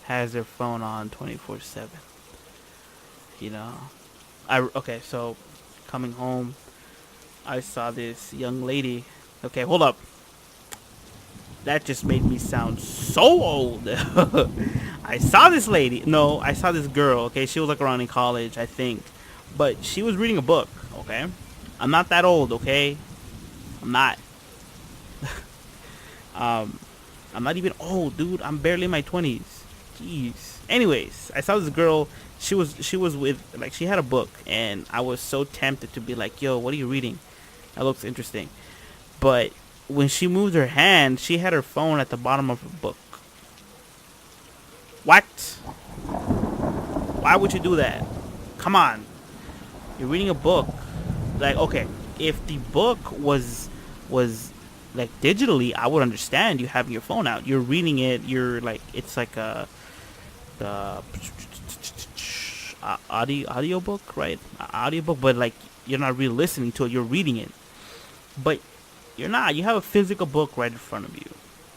has their phone on 24/7. You know, okay. So, coming home, I saw this young lady. Okay, hold up. That just made me sound so old. I saw this lady. No, I saw this girl. Okay, she was like around in college, I think, but she was reading a book. Okay, I'm not that old. Okay, I'm not. I'm not even old, dude. I'm barely in my 20s. Jeez. Anyways, I saw this girl. She was with, like, she had a book, and I was so tempted to be like, "Yo, what are you reading? That looks interesting." But when she moved her hand, she had her phone at the bottom of her book. What? Why would you do that? Come on. You're reading a book. Like, okay, if the book was like digitally, I would understand you having your phone out. You're reading it. You're like, it's like a the audio book, right? Audio book, but like you're not really listening to it. You're reading it, but you're not. You have a physical book right in front of you.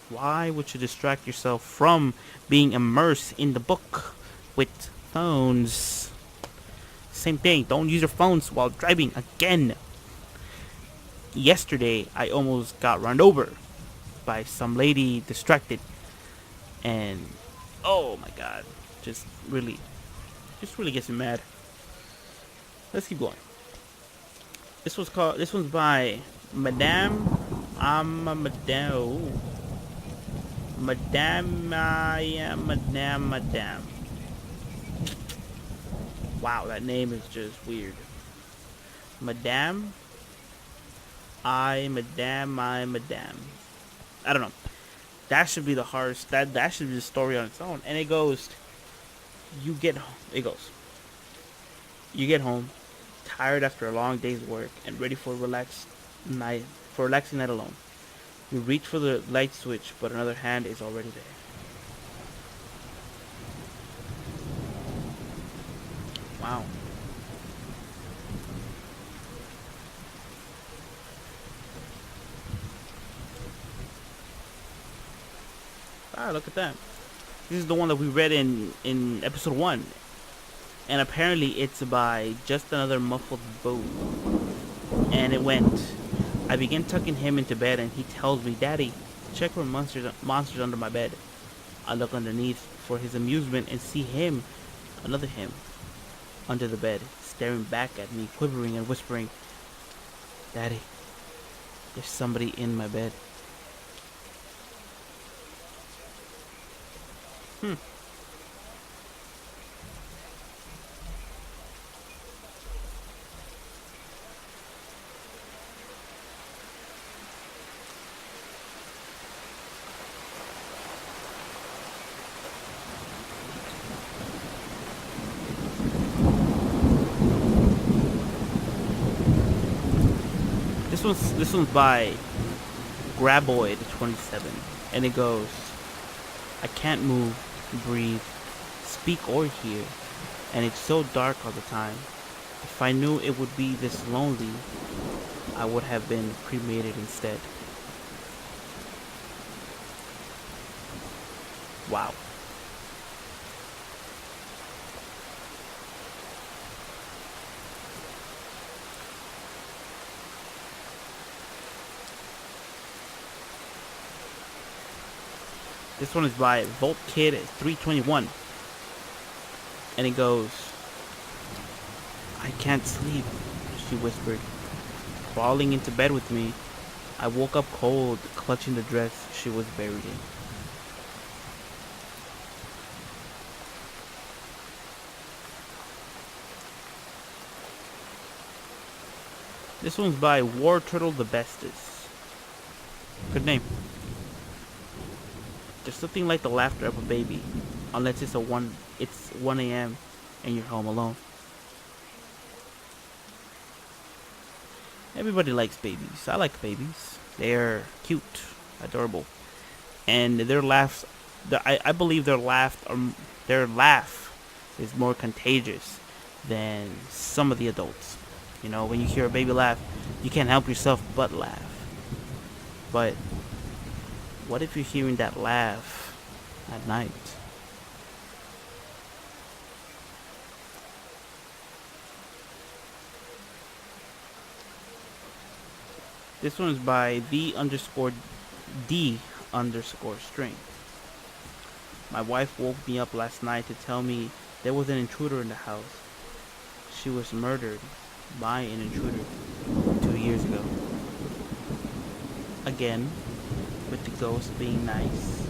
Why would you distract yourself from being immersed in the book with phones? Same thing. Don't use your phones while driving again. Yesterday, I almost got run over by some lady distracted, and oh my god, just really, just really gets me mad. Let's keep going. This was called. This one's by Madame. I'm a Madame. Ooh. Madame. I am Madame. Wow, that name is just weird. Madame. I Madame. I don't know. That should be the hardest. That should be the story on its own. And it goes. You get. It goes. You get home, tired after a long day's work, and ready for a relaxing night alone. You reach for the light switch, but another hand is already there. Wow. Ah, look at that. This is the one that we read in episode 1. And apparently it's by Just Another Muffled Bow. And it went, I begin tucking him into bed and he tells me, Daddy, check for monsters under my bed. I look underneath for his amusement and see him, another him, under the bed, staring back at me, quivering and whispering, Daddy, there's somebody in my bed. Hmm. This one's by Graboid27, and it goes, I can't move, breathe, speak or hear, and it's so dark all the time. If I knew it would be this lonely, I would have been cremated instead. Wow. This one is by VoltKid321, and it goes, I can't sleep, she whispered, crawling into bed with me. I woke up cold, clutching the dress she was buried in. This one's by War Turtle the Bestest. Good name. There's something like the laughter of a baby, unless it's 1 a.m. and you're home alone. Everybody likes babies. I like babies. They're cute, adorable, and their laughs. I believe their laugh is more contagious than some of the adults. You know, when you hear a baby laugh, you can't help yourself but laugh. But what if you're hearing that laugh at night? This one is by the_D_string. My wife woke me up last night to tell me there was an intruder in the house. She was murdered by an intruder 2 years ago. Again, with the ghost being nice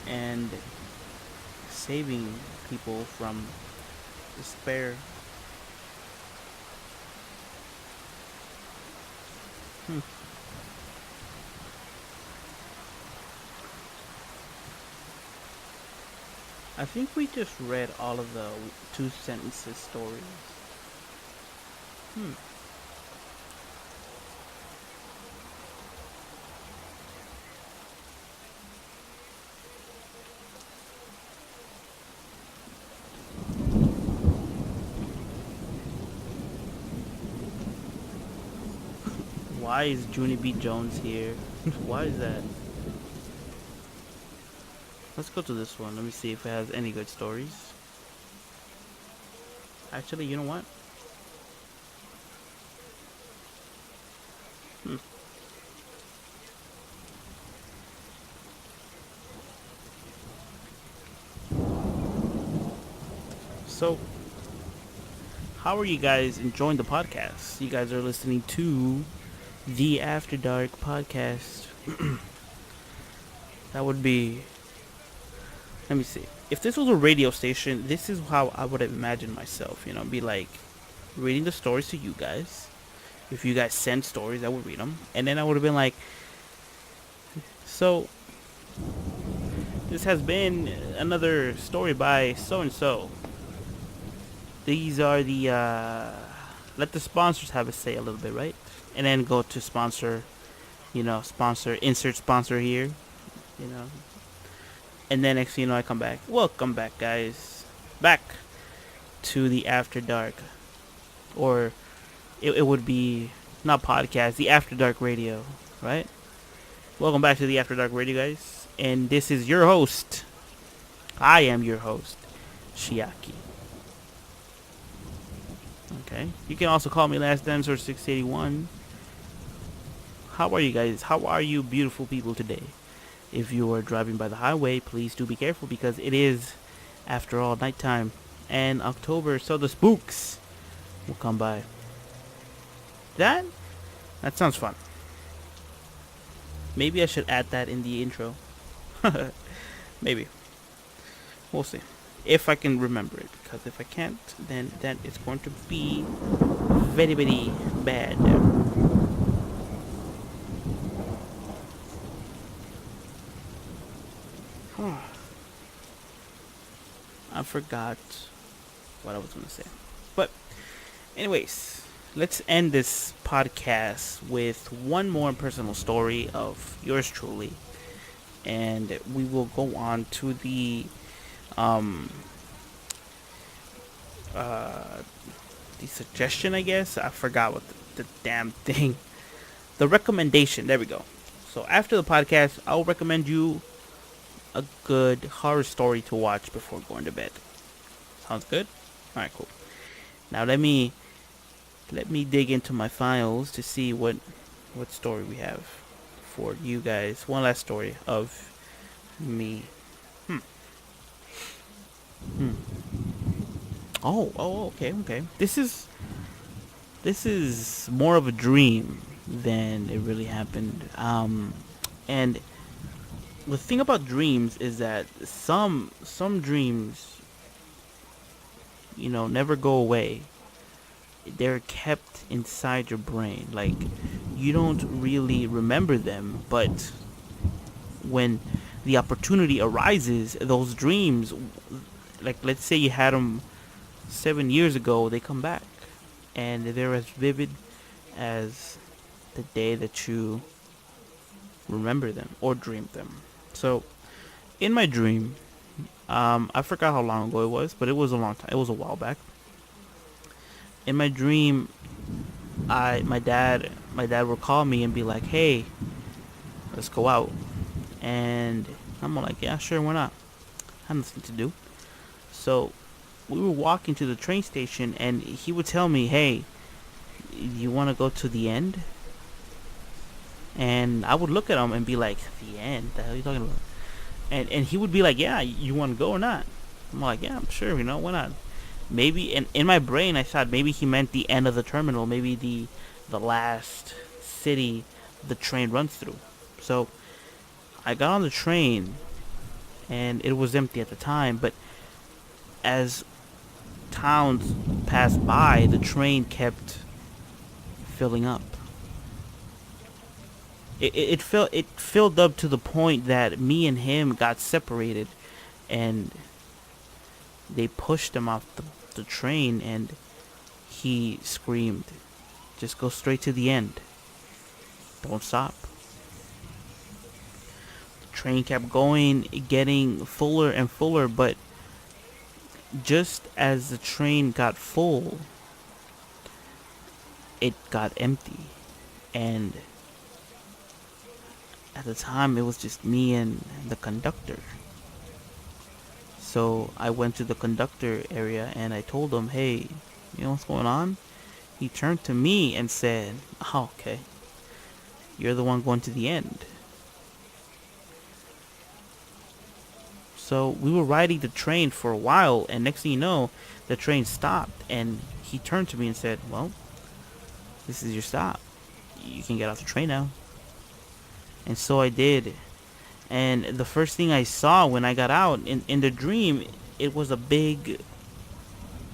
and saving people from despair. Hmm. I think we just read all of the two sentences stories. Hmm. Why is Junie B. Jones here? Why is that? Let's go to this one. Let me see if it has any good stories. Actually, you know what? Hmm. So, how are you guys enjoying the podcast? You guys are listening to the After Dark podcast. That would be. Let me see. If this was a radio station, this is how I would have imagined myself. Be like reading the stories to you guys. If you guys send stories, I would read them, and then I would have been like, "So, this has been another story by so and so. These are the let the sponsors have a say a little bit, right?" And then go to sponsor, sponsor, insert sponsor here, you know. And then next thing you know, I come back. Welcome back, guys. Back to the After Dark. Or it would be not podcast, the After Dark Radio, right? Welcome back to the After Dark Radio, guys. And this is your host. I am your host, Shiaki. Okay. You can also call me Last Dancer 681. How are you guys? How are you beautiful people today? If you are driving by the highway, please do be careful because it is, after all, nighttime and October, so the spooks will come by. That sounds fun. Maybe I should add that in the intro. Maybe. We'll see. If I can remember it. Because if I can't, then that is going to be very, very bad. I forgot what I was going to say. But, anyways, let's end this podcast with one more personal story of yours truly. And we will go on to the suggestion, I guess. I forgot what the damn thing. The recommendation. There we go. So after the podcast, I'll recommend you a good horror story to watch before going to bed. Sounds good? Alright, cool. Now let me dig into my files to see what story we have for you guys. One last story of me. Okay. This is more of a dream than it really happened. And the thing about dreams is that some dreams, never go away. They're kept inside your brain. Like, you don't really remember them, but when the opportunity arises, those dreams, like, let's say you had them 7 years ago, they come back. And they're as vivid as the day that you remember them or dreamed them. So, in my dream, I forgot how long ago it was, but it was a long time. It was a while back. In my dream, my dad would call me and be like, "Hey, let's go out." And I'm like, "Yeah, sure, why not?" I had nothing to do. So we were walking to the train station, and he would tell me, "Hey, you want to go to the end?" And I would look at him and be like, "The end? The hell are you talking about?" And he would be like, "Yeah, you want to go or not?" I'm like, "Yeah, I'm sure, why not?" Maybe in my brain I thought maybe he meant the end of the terminal, maybe the last city the train runs through. So I got on the train and it was empty at the time, but as towns passed by, the train kept filling up. It filled up to the point that me and him got separated, and they pushed him off the train, and he screamed, "Just go straight to the end. Don't stop." The train kept going, getting fuller and fuller, but just as the train got full, it got empty. And at the time, it was just me and the conductor. So I went to the conductor area and I told him, "Hey, you know what's going on?" He turned to me and said, "Oh, okay. You're the one going to the end." So we were riding the train for a while, and next thing you know, the train stopped, and he turned to me and said, "Well, this is your stop. You can get off the train now." And so I did. And the first thing I saw when I got out, in the dream, it was a big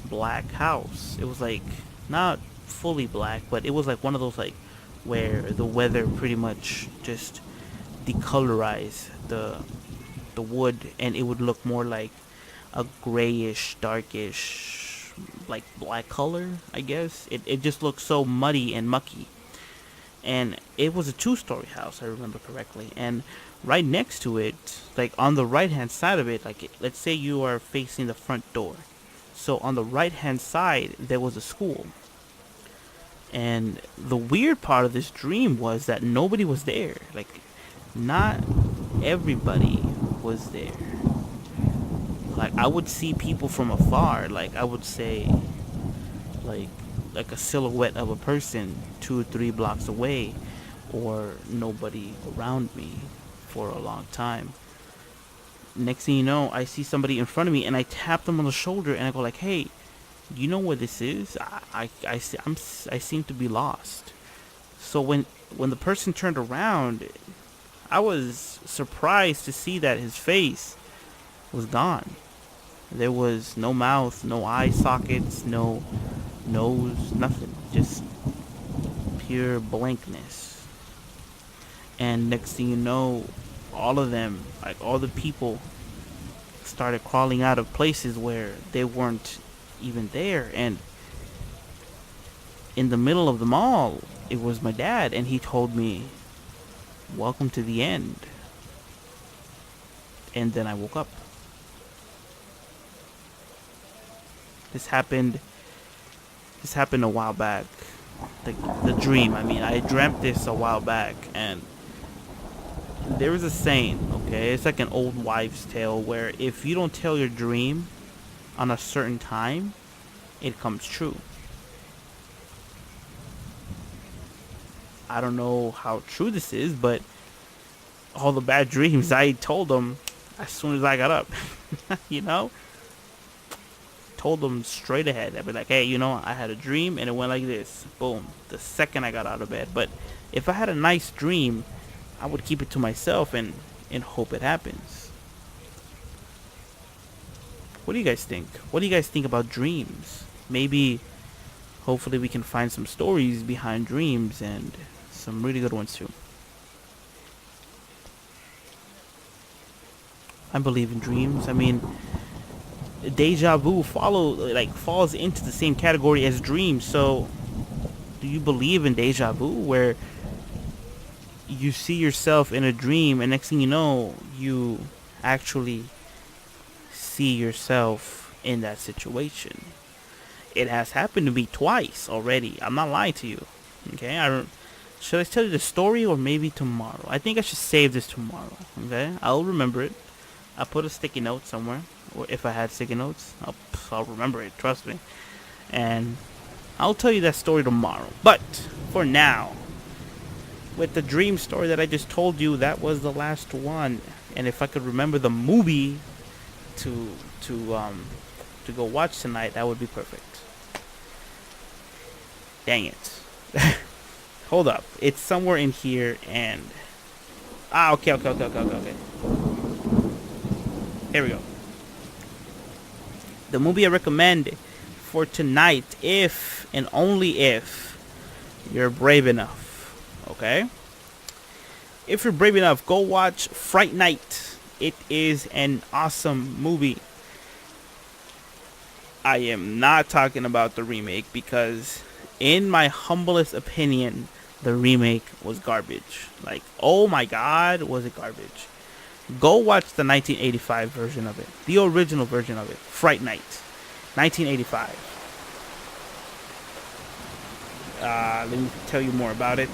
black house. It was like, not fully black, but it was like one of those, like, where the weather pretty much just decolorized the wood, and it would look more like a grayish, darkish, like black color, I guess. It just looked so muddy and mucky. And it was a 2-story house, I remember correctly. And right next to it, like on the right hand side of it, like let's say you are facing the front door. So on the right hand side, there was a school. And the weird part of this dream was that nobody was there. Like, not everybody was there. Like, I would see people from afar. Like, I would say, like a silhouette of a person 2 or 3 blocks away, or nobody around me for a long time. Next thing you know, I see somebody in front of me, and I tap them on the shoulder, and I go like, "Hey, do you know where this is? I seem to be lost." So when the person turned around, I was surprised to see that his face was gone. There was no mouth, no eye sockets, no nose, nothing. Just pure blankness. And next thing you know, all of them, like all the people, started crawling out of places where they weren't even there. And in the middle of the mall, it was my dad, and he told me, "Welcome to the end." And then I woke up. This happened a while back. The dream, I mean, I dreamt this a while back, and there is a saying, okay? It's like an old wives' tale where if you don't tell your dream on a certain time, it comes true. I don't know how true this is, but all the bad dreams, I told them as soon as I got up. You know? Told them straight ahead. I'd be like, "Hey, you know, I had a dream and it went like this." Boom. The second I got out of bed. But if I had a nice dream, I would keep it to myself and hope it happens. What do you guys think? What do you guys think about dreams? Maybe, hopefully we can find some stories behind dreams, and some really good ones too. I believe in dreams. I mean, deja vu falls into the same category as dreams. So do you believe in deja vu, where you see yourself in a dream and next thing you know, you actually see yourself in that situation? It has happened to me twice already. I'm not lying to you. Okay, should I tell you the story, or maybe tomorrow? I think I should save this tomorrow. Okay, I'll remember it. I'll put a sticky note somewhere, or if I had sticky notes, I'll remember it. Trust me. And I'll tell you that story tomorrow. But for now, with the dream story that I just told you, that was the last one. And if I could remember the movie to go watch tonight, that would be perfect. Dang it. Hold up. It's somewhere in here, and okay. Here we go. The movie I recommend for tonight, if and only if you're brave enough, okay? If you're brave enough, go watch Fright Night. It is an awesome movie. I am not talking about the remake because, in my humblest opinion, the remake was garbage. Like, oh my god, was it garbage. Go watch the 1985 version of it. The original version of it. Fright Night. 1985. Let me tell you more about it.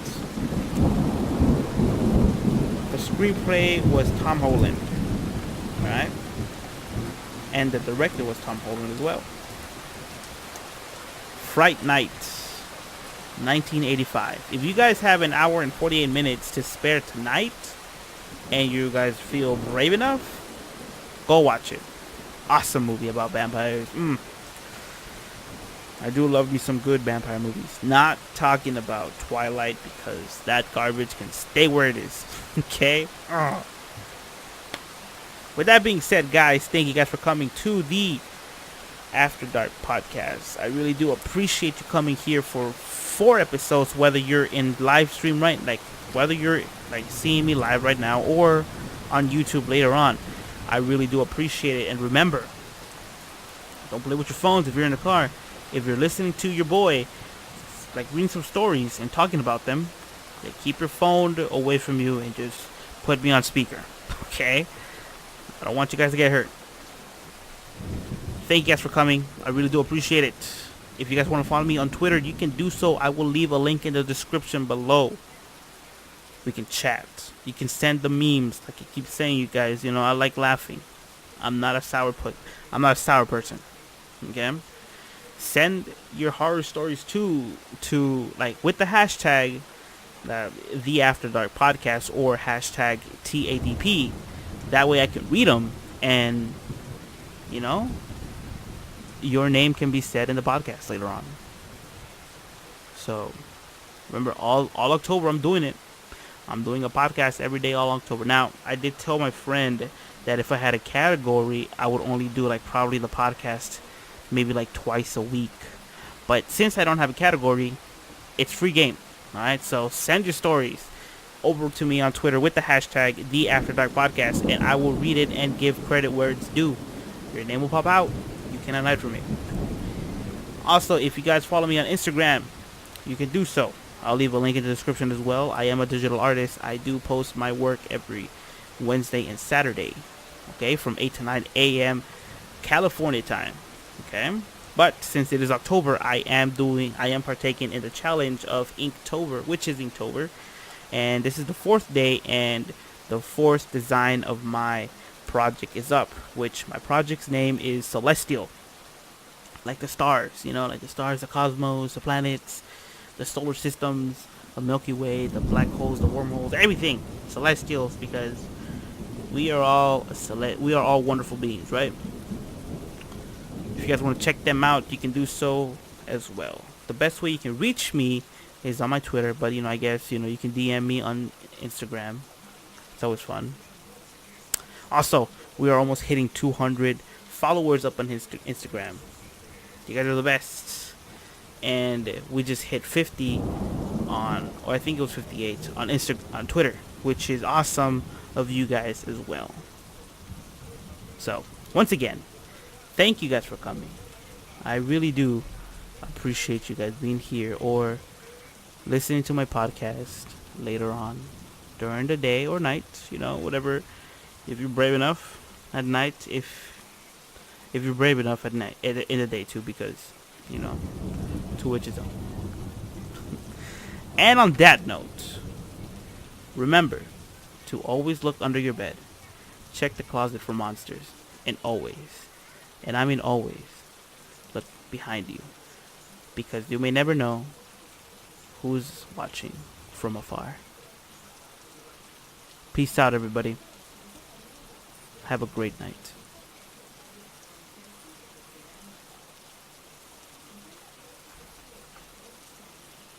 The screenplay was Tom Holland. Alright? And the director was Tom Holland as well. Fright Night. 1985. If you guys have an hour and 48 minutes to spare tonight, and you guys feel brave enough, go watch it. Awesome movie about vampires. I do love me some good vampire movies. Not talking about Twilight because that garbage can stay where it is. Okay? With that being said, guys, thank you guys for coming to the After Dark podcast. I really do appreciate you coming here for 4 episodes, whether you're in live stream whether you're seeing me live right now or on YouTube later on. I really do appreciate it. And remember, don't play with your phones if you're in the car. If you're listening to your boy, reading some stories and talking about them, keep your phone away from you and just put me on speaker. Okay? I don't want you guys to get hurt. Thank you guys for coming. I really do appreciate it. If you guys want to follow me on Twitter, you can do so. I will leave a link in the description below. We can chat. You can send the memes. Like I keep saying, you guys, I like laughing. I'm not a sour person. Okay? Send your horror stories to with the hashtag the After Dark podcast or hashtag TADP. That way I can read them and your name can be said in the podcast later on. So remember, all October I'm doing it. I'm doing a podcast every day all October. Now, I did tell my friend that if I had a category, I would only do probably the podcast maybe twice a week. But since I don't have a category, it's free game. Alright, so send your stories over to me on Twitter with the hashtag the After Dark podcast, and I will read it and give credit where it's due. Your name will pop out. You cannot hide from me. Also, if you guys follow me on Instagram, you can do so. I'll leave a link in the description as well. I am a digital artist. I do post my work every Wednesday and Saturday. Okay, from 8 to 9 a.m. California time. Okay, but since it is October, I am partaking in the challenge of Inktober, which is Inktober, and this is the 4th day, and the 4th design of my project is up, which my project's name is Celestial, like the stars, like the stars, the cosmos, the planets, the solar systems, the Milky Way, the black holes, the wormholes, everything celestials, because we are all wonderful beings, right? If you guys want to check them out, you can do so as well. The best way you can reach me is on my Twitter, but I guess you can DM me on Instagram. It's always fun. Also, we are almost hitting 200 followers up on his Instagram. You guys are the best. And we just hit 50 or I think it was 58 on Twitter, which is awesome of you guys as well. So, once again, thank you guys for coming. I really do appreciate you guys being here or listening to my podcast later on during the day or night, whatever. If you're brave enough at night, if you're brave enough at night, in the day too, because to each his own. And on that note, remember to always look under your bed, check the closet for monsters, and always, and I mean always, look behind you, because you may never know who's watching from afar. Peace out, everybody. Have a great night.